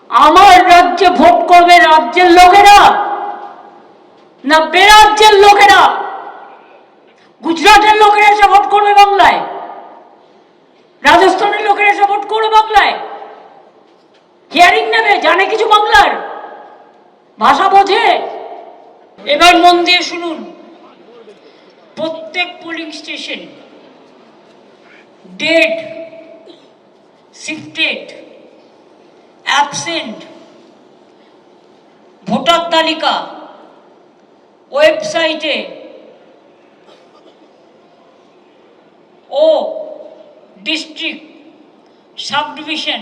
আমার রাজ্যে ভোট করবে রাজ্যের লোকেরা না বেরাজ্যের লোকেরা? গুজরাটের লোকেরা এসে ভোট করবে বাংলায়, রাজস্থানের লোকেরা এসে ভোট করবে বাংলায়, হিয়ারিং নেবে, জানে কিছু বাংলার ভাষা, বোঝে। এবার মন দিয়ে শুনুন, প্রত্যেক polling station dead, shifted, absent, voter তালিকা ওয়েবসাইটে ও district, sub division,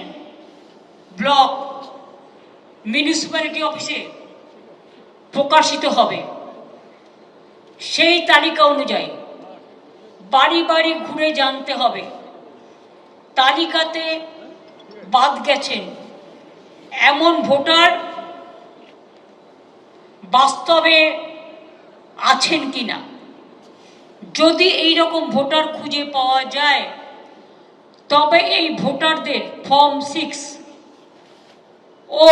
block, municipality অফিসে প্রকাশিত হবে। সেই তালিকা অনুযায়ী বাড়ি বাড়ি ঘুরে জানতে হবে তালিকাতে বাদ গেছেন এমন ভোটার বাস্তবে আছেন কিনা। যদি এই রকম ভোটার খুঁজে পাওয়া যায় তবে এই ভোটারদের ফর্ম 6 ও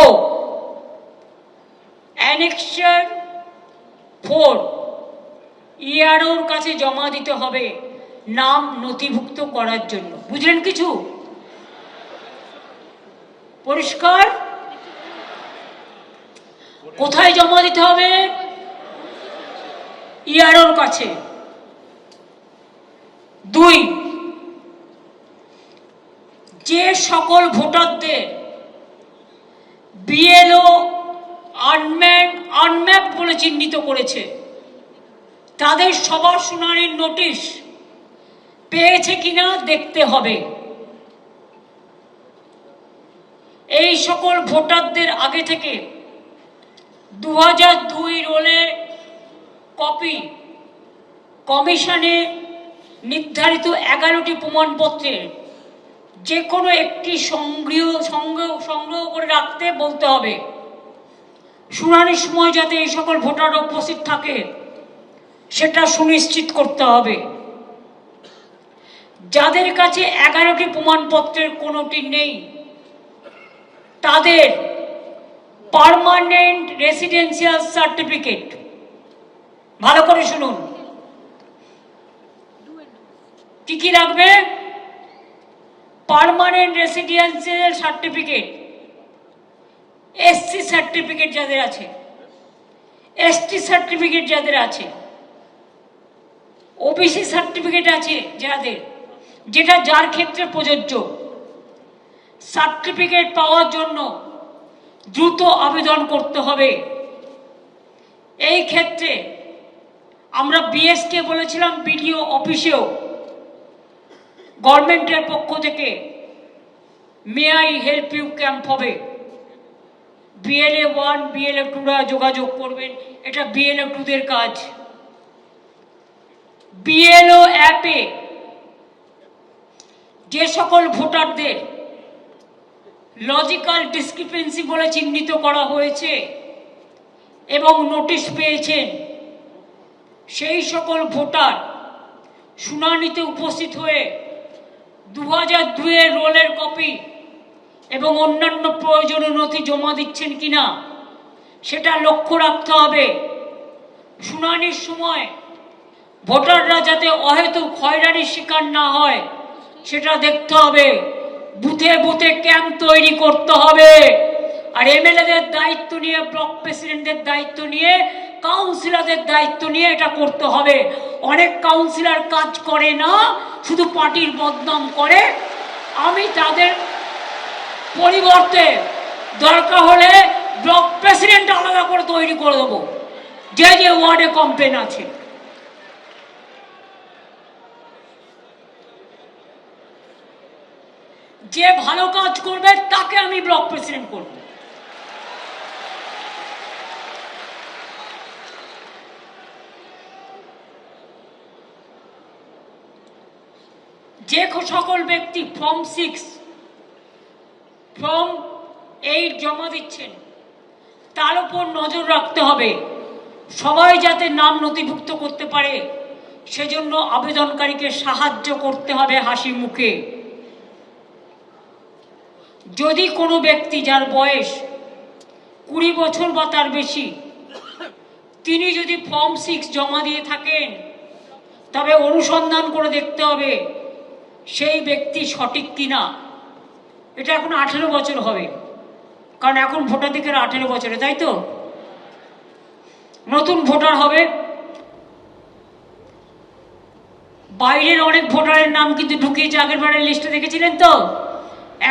অ্যানেক্সার 4 ইআরওর কাছে জমা দিতে হবে নাম নথিভুক্ত করার জন্য। বুঝলেন কিছু? পরিষ্কার? কোথায় জমা দিতে হবে? ইআরওর কাছে। 2, যে সকল ভোটারদের বিএলও আনম্যাপ বলে চিহ্নিত করেছে তাদের সবার শুনানির নোটিশ পেয়েছে কিনা দেখতে হবে। এই সকল ভোটারদের আগে থেকে 2002 রোলের কপি কমিশনে নির্ধারিত 11টি প্রমাণপত্রের যে কোনো একটি সংগ্রহ করে রাখতে বলতে হবে। শুনানির সময় যাতে এই সকল ভোটার উপস্থিত থাকে সেটা সুনিশ্চিত করতে হবে। যাদের কাছে 11টি প্রমাণপত্রের কোনোটি নেই তাদের পার্মানেন্ট রেসিডেন্সিয়াল সার্টিফিকেট, ভালো করে শুনুন, কি কি লাগবে? Permanent residential certificate, SC certificate যাদের আছে, এসটি সার্টিফিকেট যাদের আছে, ওবিসি সার্টিফিকেট আছে যাদের, যেটা যার ক্ষেত্রে প্রযোজ্য। সার্টিফিকেট পাওয়ার জন্য দ্রুত আবেদন করতে হবে। এই ক্ষেত্রে আমরা বিএসকে বলেছিলাম বিডিও অফিসেও গভর্নমেন্টের পক্ষ থেকে may I help you camp হবে। বিএলএ 1 বিএলএ 2রা যোগাযোগ করবেন, এটা বিএলএ 2দের কাজ। বিএলও অ্যাপে যে সকল ভোটারদের লজিক্যাল ডিসক্রিপেন্সি বলে চিহ্নিত করা হয়েছে এবং নোটিশ পেয়েছেন সেই সকল ভোটার শুনানিতে উপস্থিত হয়ে 2002 রোলের কপি এবং অন্যান্য প্রয়োজনীয় নথি জমা দিচ্ছেন কিনা সেটা লক্ষ্য রাখতে হবে। শুনানির সময় ভোটাররা যাতে অহেতুক হয়রানির শিকার না হয় সেটা দেখতে হবে। বুথে বুথে ক্যাম্প তৈরি করতে হবে। আর এমএলএদের দায়িত্ব নিয়ে, ব্লক প্রেসিডেন্টদের দায়িত্ব নিয়ে, কাউন্সিলরদের দায়িত্ব নিয়ে এটা করতে হবে। অনেক কাউন্সিলর কাজ করে না, শুধু পার্টির বদনাম করে। আমি তাদের পরিবর্তে দরকার হলে ব্লক প্রেসিডেন্ট আলাদা করে তৈরি করে দেবো, যে যে ওয়ার্ডে কমপ্লেন আছে। যে ভালো কাজ করবে তাকে আমি ব্লক প্রেসিডেন্ট করব। যে সকল ব্যক্তি ফর্ম 6, ফর্ম 8 জমা দিচ্ছেন তার উপর নজর রাখতে হবে সবাই যাতে নাম নথিভুক্ত করতে পারে, সেজন্য আবেদনকারীকে সাহায্য করতে হবে হাসি মুখে। যদি কোনো ব্যক্তি যার বয়স 20 বছর বা তার বেশি, তিনি যদি ফর্ম 6 জমা দিয়ে থাকেন তবে অনুসন্ধান করে দেখতে হবে সেই ব্যক্তি সঠিক কিনা। এটা এখন 18 বছর হবে, কারণ এখন ভোটাধিকার 18 বছরে, তাই তো? নতুন ভোটার হবে। বাইরের অনেক ভোটারের নাম কিন্তু ঢুকিয়েছে আগের বারের লিস্টে, দেখেছিলেন তো?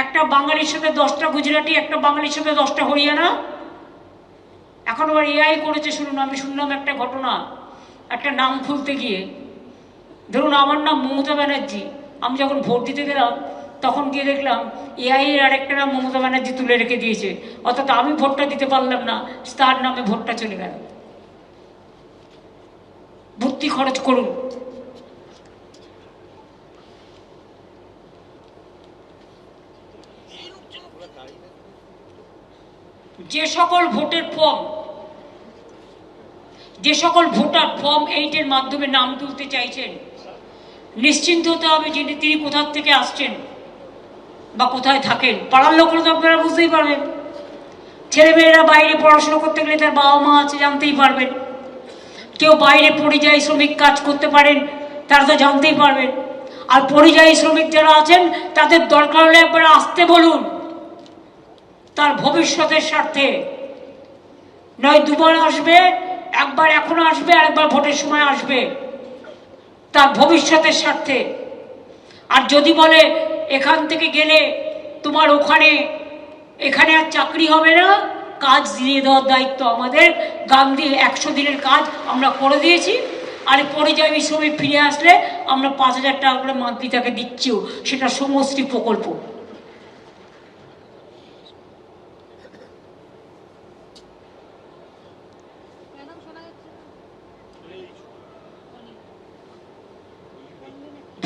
একটা বাঙালির সাথে 10টা গুজরাটি, একটা বাঙালির সাথে 10টা হরিয়ানা। এখন আবার এআই করেছে শুনুন। আমি শুনলাম একটা ঘটনা, একটা নাম খুলতে গিয়ে, ধরুন আমার নাম মমতা ব্যানার্জি, আমি যখন ভোট দিতে গেলাম তখন গিয়ে দেখলাম এআই এর আরেকটা নাম মমতা ব্যানার্জি তুলে রেখে দিয়েছে, অর্থাৎ আমি ভোটটা দিতে পারলাম না, তার নামে ভোটটা চলে গেল। বুদ্ধি খরচ করুন। যে সকল ভোটের ফর্ম, যে সকল ভোটার ফর্ম 8 এর মাধ্যমে নাম তুলতে চাইছেন, নিশ্চিন্ত হতে হবে যে তিনি কোথা থেকে আসছেন বা কোথায় থাকেন। পাড়ার লোকরা তো আপনারা বুঝতেই পারবেন, ছেলেমেয়েরা বাইরে পড়াশোনা করতে গেলে তার বাবা মা আছে জানতেই পারবেন, কেউ বাইরে পরিযায়ী শ্রমিক কাজ করতে পারেন তারা তো জানতেই পারবেন। আর পরিযায়ী শ্রমিক যারা আছেন তাদের দরকার হলে একবার আসতে বলুন, তার ভবিষ্যতের স্বার্থে। নয় দুবার আসবে, একবার এখনো আসবে আর একবার ভোটের সময় আসবে, তার ভবিষ্যতের স্বার্থে। আর যদি বলে এখান থেকে গেলে তোমার এখানে আর চাকরি হবে না, কাজ দিয়ে দেওয়ার দায়িত্ব আমাদের। গান্ধী 100 দিনের কাজ আমরা করে দিয়েছি, আর পরিযায়ী শ্রমিক ফিরে আসলে আমরা 5,000 টাকা করে মান্থলি তাকে দিচ্ছিও, সেটা সমষ্টি প্রকল্প।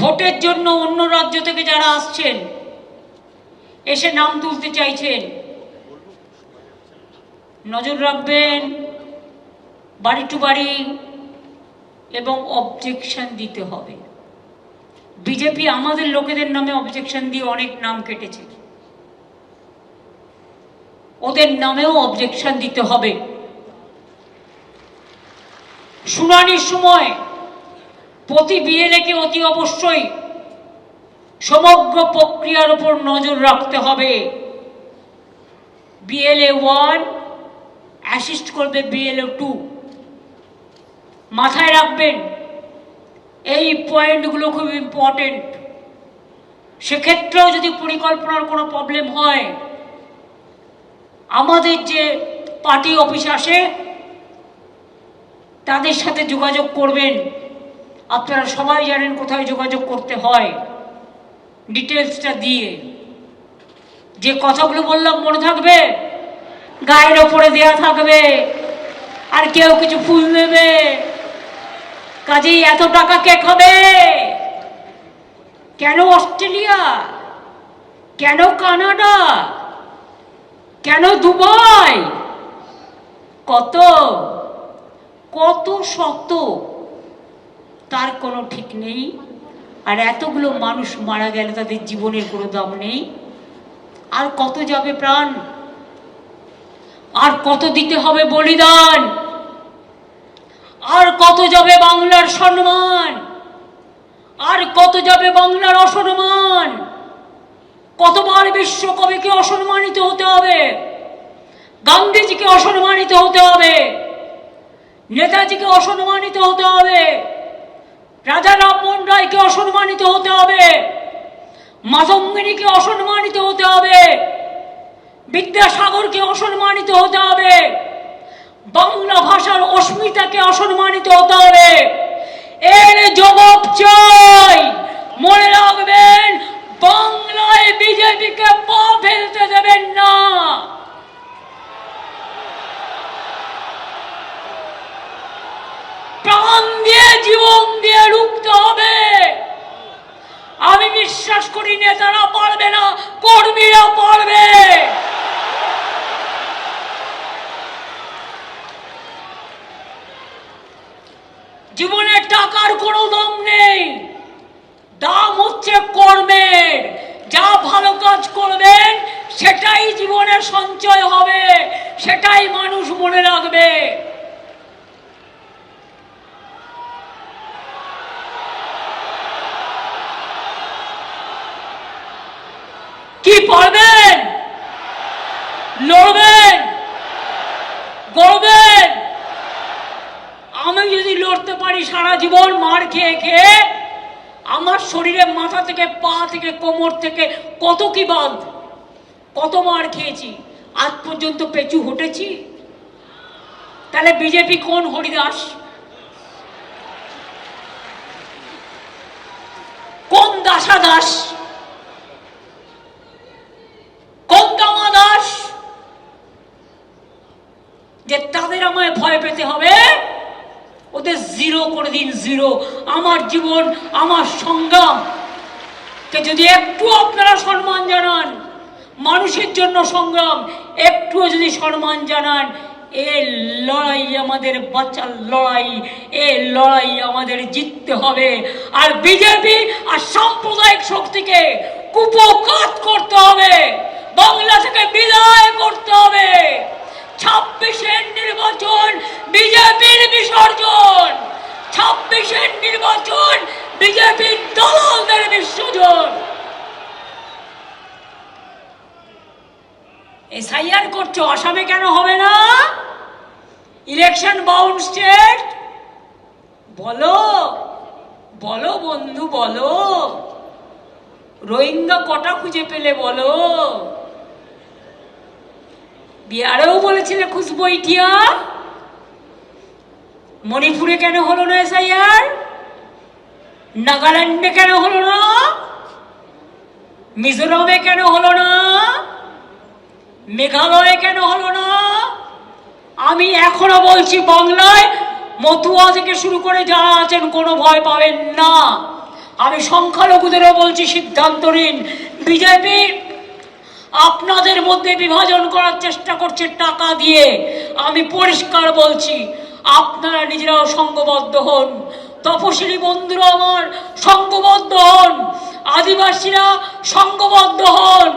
ভোটের জন্য অন্য রাজ্য থেকে যারা আসছেন, এসে নাম তুলতে চাইছেন, নজর রাখবেন বাড়ি টু বাড়ি এবং অবজেকশন দিতে হবে। বিজেপি আমাদের লোকেদের নামে অবজেকশন দিয়ে অনেক নাম কেটেছে, ওদের নামেও অবজেকশন দিতে হবে। শুনানির সময় প্রতি বিএলএকে অতি অবশ্যই সমগ্র প্রক্রিয়ার উপর নজর রাখতে হবে। বিএলএ 1 অ্যাসিস্ট করবে বিএলএ 2। মাথায় রাখবেন এই পয়েন্টগুলো খুব ইম্পর্টেন্ট। সেক্ষেত্রেও যদি পরিকল্পনার কোনো প্রবলেম হয়, আমাদের যে পার্টি অফিস আসে তাদের সাথে যোগাযোগ করবেন। আপনারা সবাই জানেন কোথায় যোগাযোগ করতে হয়, ডিটেলসটা দিয়ে। যে কথাগুলো বললাম মনে থাকবে, গায়ের ওপরে দেয়া থাকবে, আর কেউ কিছু ফুল দেবে। কাজেই এত টাকা কে খাবে? কেন অস্ট্রেলিয়া, কেন কানাডা, কেন দুবাই? কত কত শত, তার কোনো ঠিক নেই। আর এতগুলো মানুষ মারা গেলে তাদের জীবনের কোনো দাম নেই। আর কত যাবে প্রাণ, আর কত দিতে হবে বলিদান, আর কত যাবে বাংলার সম্মান, আর কত যাবে বাংলার অসম্মান। কতবার বিশ্বকবিকে অসম্মানিত হতে হবে, গান্ধীজিকে অসম্মানিত হতে হবে, নেতাজিকে অসম্মানিত হতে হবে, রাজা রামমোহন রায়কে অসম্মানিত হতে হবে, মাতঙ্গিনীকে অসম্মানিত হতে হবে, বিদ্যাসাগরকে অসম্মানিত হতে হবে, বাংলা ভাষার অস্মিতাকে অসম্মানিত হতে হবে। এর জবাব চাই। মনে রাখবেন, বাংলায় বিজেপিকে পা ফেলতে দেবেন না। প্রাণ দিয়ে জীবন দিয়ে রুখতে হবে। আমি বিশ্বাস করি নেতারা পারবে না, কর্মীরা পারবে। জীবনে টাকার কোনো দাম নেই, দাম হচ্ছে কর্মের। যা ভালো কাজ করবেন সেটাই জীবনে সঞ্চয় হবে, সেটাই মানুষ মনে রাখবে। কি পারবেন? লড়বেন, গড়বেন। আমি যদি লড়তে পারি সারা জীবন মার খেয়ে খেয়ে, আমার শরীরে মাথা থেকে পা থেকে কোমর থেকে কত কি বাঁধ, কত মার খেয়েছি, আজ পর্যন্ত পেঁচু হটেছি? তাহলে বিজেপি কোন হরিদাস, কোন দাসা দাস, কোন দামা দাস যে তাদের আমায় ভয় পেতে হবে? ওদের জিরো করে দিন, জিরো। আমার জীবন, আমার সংগ্রাম কে যদি একটু আপনারা সম্মান জানান, মানুষের জন্য সংগ্রাম একটুও যদি সম্মান জানান, এই লড়াই আমাদের বাঁচার লড়াই, এই লড়াই আমাদের জিততে হবে। আর বিজেপি আর সাম্প্রদায়িক শক্তিকে কুপকাত করতে হবে, বাংলা থেকে বিদায় করতে হবে। 26-এর নির্বাচন বিজেপির বিসর্জন, 26-এর নির্বাচন বিজেপির দলালদের বিসর্জন। এসআইআর করছো, আসামে কেন হবে না? Election bound state. বলো বলো বন্ধু, বলো। রোহিঙ্গা কটা খুঁজে পেলে বলো? বিহারেও বলেছিলে খুশবু ইটিয়া, মণিপুরে কেন হলো না এসআইআর? নাগাল্যান্ডে কেন হলো না? মিজোরামে কেন হলো না? মেঘালয়ে কেন হলো না? আমি এখনো বলছি, বাংলায় মতুয়া থেকে শুরু করে যারা আছেন কোনো ভয় পাবেন না। আমি সংখ্যালঘুদেরও বলছি, সিদ্ধান্ত নিন। বিজেপি আপনাদের মধ্যে বিভাজন করার চেষ্টা করছে টাকা দিয়ে। আমি পরিষ্কার বলছি, আপনারা নিজেরাও সংঘবদ্ধ হন। তপশিলি বন্ধুরা আমার সংঘবদ্ধ হন, আদিবাসীরা সংঘবদ্ধ হন,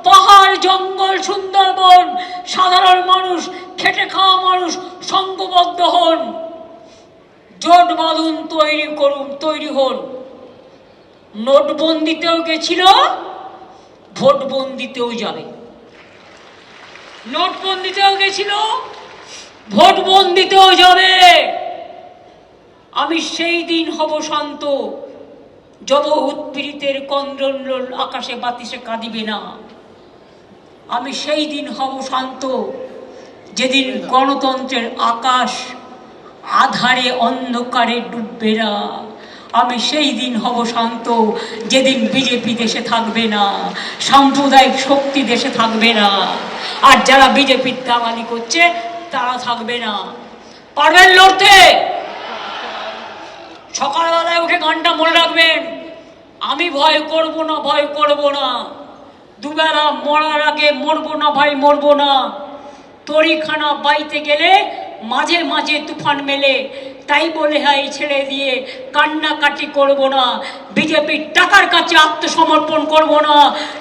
পাহাড় জঙ্গল সুন্দরবন সাধারণ মানুষ, খেটে খাওয়া মানুষ সংঘবদ্ধ হন। জোট বাঁধুন, তৈরি করুন, তৈরি হন। নোটবন্দিতেও গেছিল, ভোটবন্দিতেও যাবে। নোটবন্দিতেও গেছিল, ভোটবন্দিতেও যাবে। আমি সেই দিন হব শান্ত, যব উৎপীড়িতের কন্দ্রল আকাশে বাতিসে কাঁদিবে না। আমি সেই দিন হব শান্ত, যেদিন গণতন্ত্রের আকাশ আধারে অন্ধকারে ডুববে না। আমি সেই দিন হব শান্ত, যেদিন বিজেপি দেশে থাকবে না, সাম্প্রদায়িক শক্তি দেশে থাকবে না, আর যারা বিজেপির দালালি করছে তারা থাকবে না। পারবেন লড়তে? সকালবেলায় উঠে গানটা মনে রাখবেন, আমি ভয় করব না, ভয় করব না। দুবেলা মরার আগে মরবো না ভাই, মরবো না। তরিখানা বাইতে গেলে মাঝে মাঝে তুফান মেলে, তাই বলে হাই ছেড়ে দিয়ে কান্নাকাটি করব না। বিজেপির টাকার কাছে আত্মসমর্পণ করব না,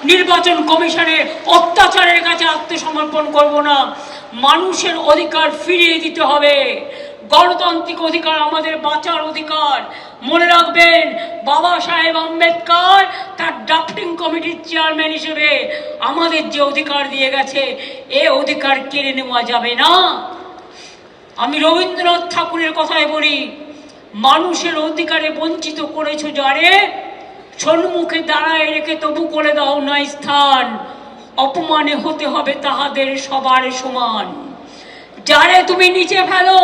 নির্বাচন কমিশনের অত্যাচারের কাছে আত্মসমর্পণ করব না। মানুষের অধিকার ফিরিয়ে দিতে হবে। গণতান্ত্রিক অধিকার আমাদের বাঁচার অধিকার। মনে রাখবেন, বাবা সাহেব আম্বেদকর তার ড্রাফটিং কমিটির চেয়ারম্যান হিসেবে আমাদের যে অধিকার দিয়ে গেছে, এ অধিকার কেড়ে নেওয়া যাবে না। আমি রবীন্দ্রনাথ ঠাকুরের কথাই বলি, মানুষের অধিকারে বঞ্চিত করেছো যারে, সম্মুখে দাঁড়ায় রেখে তবু করে দাও না স্থান। অপমানে হতে হবে তাহাদের সবার সমান। যারে তুমি নিচে ফেলো,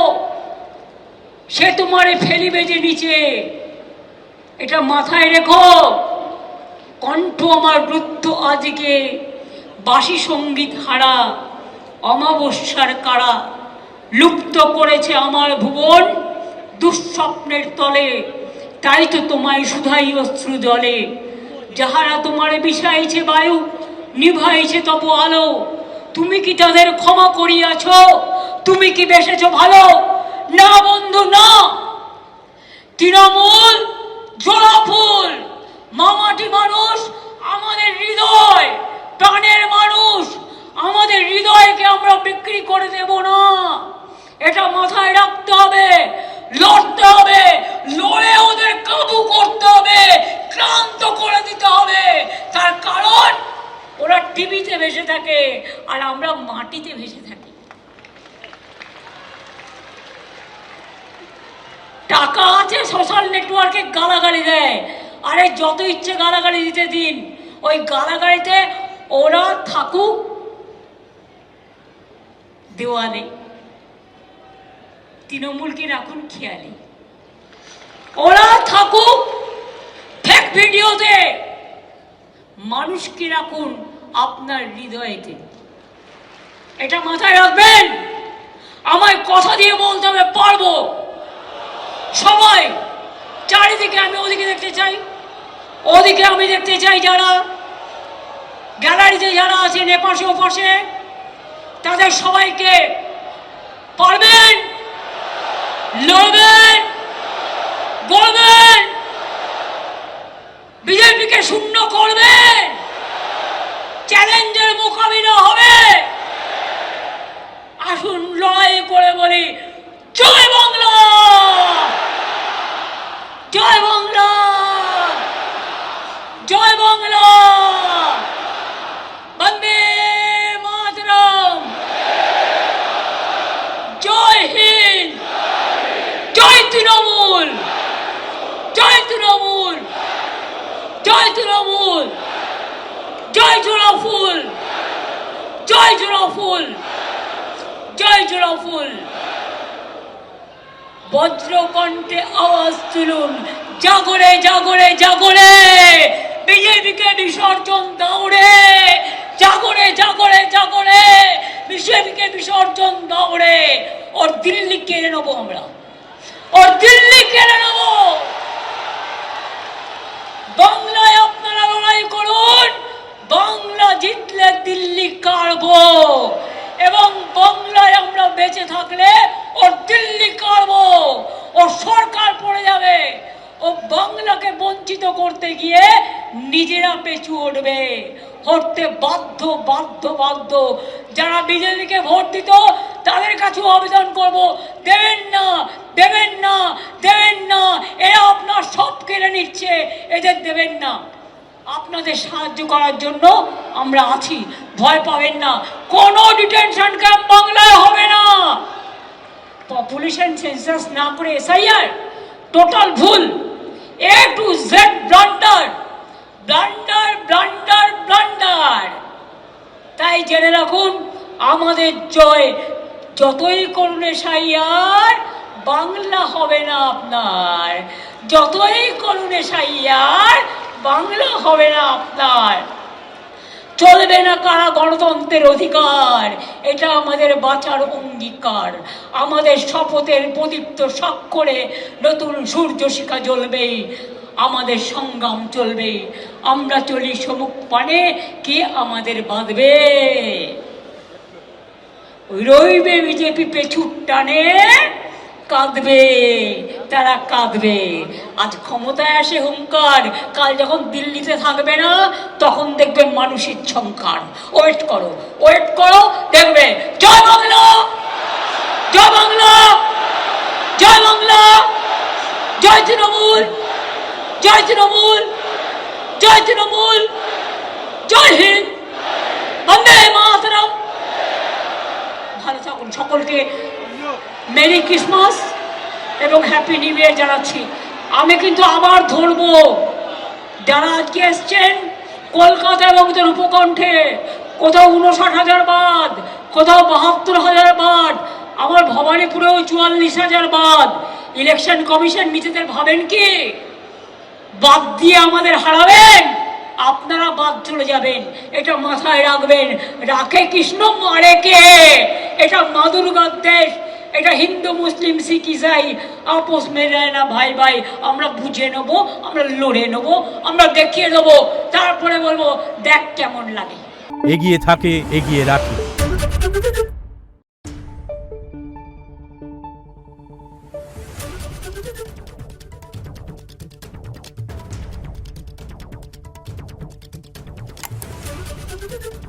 সে তোমারে ফেলিবে যে নিচে। এটা মাথায় রেখো। কণ্ঠ আমার রুদ্ধ আজকে, বাসি সঙ্গীত হারা, অমাবস্যার কারা। লুপ্ত করেছে আমার ভুবন দুঃস্বপ্নের তলে, তাই তো তোমায় শুধাই অশ্রু জলে। যাহারা তোমারে বিষাইছে বায়ু, নিভাইছে তবু আলো, তুমি কি তাদের ক্ষমা করিয়াছ? তুমি কি বেসেছ ভালো? না বন্ধু না। তৃণমূল জোড়া ফুল, মামাটি মানুষ আমাদের হৃদয়, প্রাণের মানুষ আমাদের হৃদয়কে আমরা বিক্রি করে দেব না। এটা মাথায় রাখতে হবে। লড়তে হবে, লড়ে ওদের কাবু করতে হবে, ক্লান্ত করে দিতে হবে। তার কারণ ওরা টিভিতে ভেসে থাকে আর আমরা মাটিতে ভেসে থাকি। টাকা আছে, সোশ্যাল নেটওয়ার্কে গালাগালি দেয়। আরে যত ইচ্ছে গালাগালি দিতে দিন, ওই গালাগালিতে ওরা থাকুক দেওয়ালে। তৃণমূলকে রাখুন খেয়ালি, ওরা থাকুক ফেক ভিডিওতে, মানুষকে রাখুন আপনার হৃদয়েতে। এটা মাথায় রাখবেন। আমায় কথা দিয়ে বলতে হবে, পারবো। সবাই চারিদিকে, আমি ওদিকে দেখতে চাই, ওদিকে আমি দেখতে চাই, যারা গ্যালারিতে যারা আছেন এপাশে ওপাশে, তাদের সবাইকে পারবেন, লড়বেন, গড়বেন, বিজেপিকে শূন্য করবেন, চ্যালেঞ্জের মোকাবিলা হবে। আসুন লড়াই করে বলি, জয় বাংলা, জয় বাংলা, জয় বাংলা, বন্দে মাতরম, জয় হিন্দ, জয় তৃণমূল, জয় তৃণমূল, জয় তৃণমূল, জয় জোড়া ফুল, জয় জোড়া ফুল, জয় জোড়া ফুল। বজ্রকণ্ঠে আওয়াজ তুলুন, জাগরে জাগরে জাগরে, বিজেপিকে বিসর্জন দাও রে, জাগরে জাগরে জাগরে, বিজেপিকে বিসর্জন দাও রে। ওর দিল্লি কেড়ে নেবো আমরা, ওর দিল্লি কেড়ে নেবো। বাংলায় আপনারা লড়াই করুন, বাংলা জিতলে দিল্লি কাড়বো, এবং বাংলায় আমরা বেঁচে থাকলে ওর দিল্লি কাড়বো, ওর সরকার পড়ে যাবে। ও বাংলাকে বঞ্চিত করতে গিয়ে নিজেরা পেছু উঠবে, হতে বাধ্য বাধ্য বাধ্য। যারা বিজেপিকে ভোট দিত তাদের কাছেও আবেদন করব, দেবেন না, দেবেন না, দেবেন না। এরা আপনার সব কেড়ে নিচ্ছে, এদের দেবেন না। আপনাদের সাহায্য করার জন্য আমরা আছি, ভয় পাবেন না। কোনো ডিটেনশন ক্যাম্প বাংলায় হবে না। পপুলেশন সেন্সাস না করে এসআইআর টোটাল ভুল, A to Z blunder, blunder, blunder, blunder. তাই জেনে রাখুন, আমাদের জয়। যতই করুন এসআইআর, বাংলা হবে না আপনার। যতই করুন এসআইআর, বাংলা হবে না আপনার। চলবে না কারা গণতন্ত্রের অধিকার, এটা আমাদের বাঁচার অঙ্গীকার। আমাদের শপথের প্রদীপ্ত স্বাক্ষরে নতুন সূর্য শিখা জ্বলবে, আমাদের সংগ্রাম চলবে। আমরা চলি সমুখ পানে, কে আমাদের বাঁধবে? ওই রইবে বিজেপি পেছুর টানে, কাঁদবে, তারা কাঁদবে। আজ ক্ষমতায় আসে হুঙ্কার, কাল যখন দিল্লিতে থাকবে না তখন দেখবে মানুষের সংখ্যার। ওয়েট করো, ওয়েট করো, দেখবে। জয় বাংলা, জয় বাংলা, জয় বাংলা, জয় তৃণমূল, জয় তৃণমূল, জয় তৃণমূল, জয় হিন্দ, বন্দে মাতরম। ভালো থাকুন, সকলকে মেরি ক্রিসমাস এবং হ্যাপি নিউ ইয়ার জানাচ্ছি। আমি কিন্তু আবার ধরবো, যারা আজকে এসছেন কলকাতা এবং তার উপকণ্ঠে, কোথাও 59,000 বাদ, কোথাও 72,000 বাদ, আমার ভবানীপুরেও 44,000 বাদ। ইলেকশন কমিশন নিজেদের ভাবেন কি বাদ দিয়ে আমাদের হারাবেন? আপনারা বাদ চলে যাবেন, এটা মাথায় রাখবেন। রাখে কৃষ্ণ, মারে কে? এটা মা দুর্গার দেশ, এটা হিন্দু মুসলিম শিখ ইসাই আপোষ মেলে না ভাই ভাই। আমরা বুঝে নেবো, আমরা লড়ে নেবো, আমরা দেখিয়ে দেবো, তারপরে বলবো দেখ কেমন লাগে। এগিয়ে থাকে, এগিয়ে রাখে। Thank you.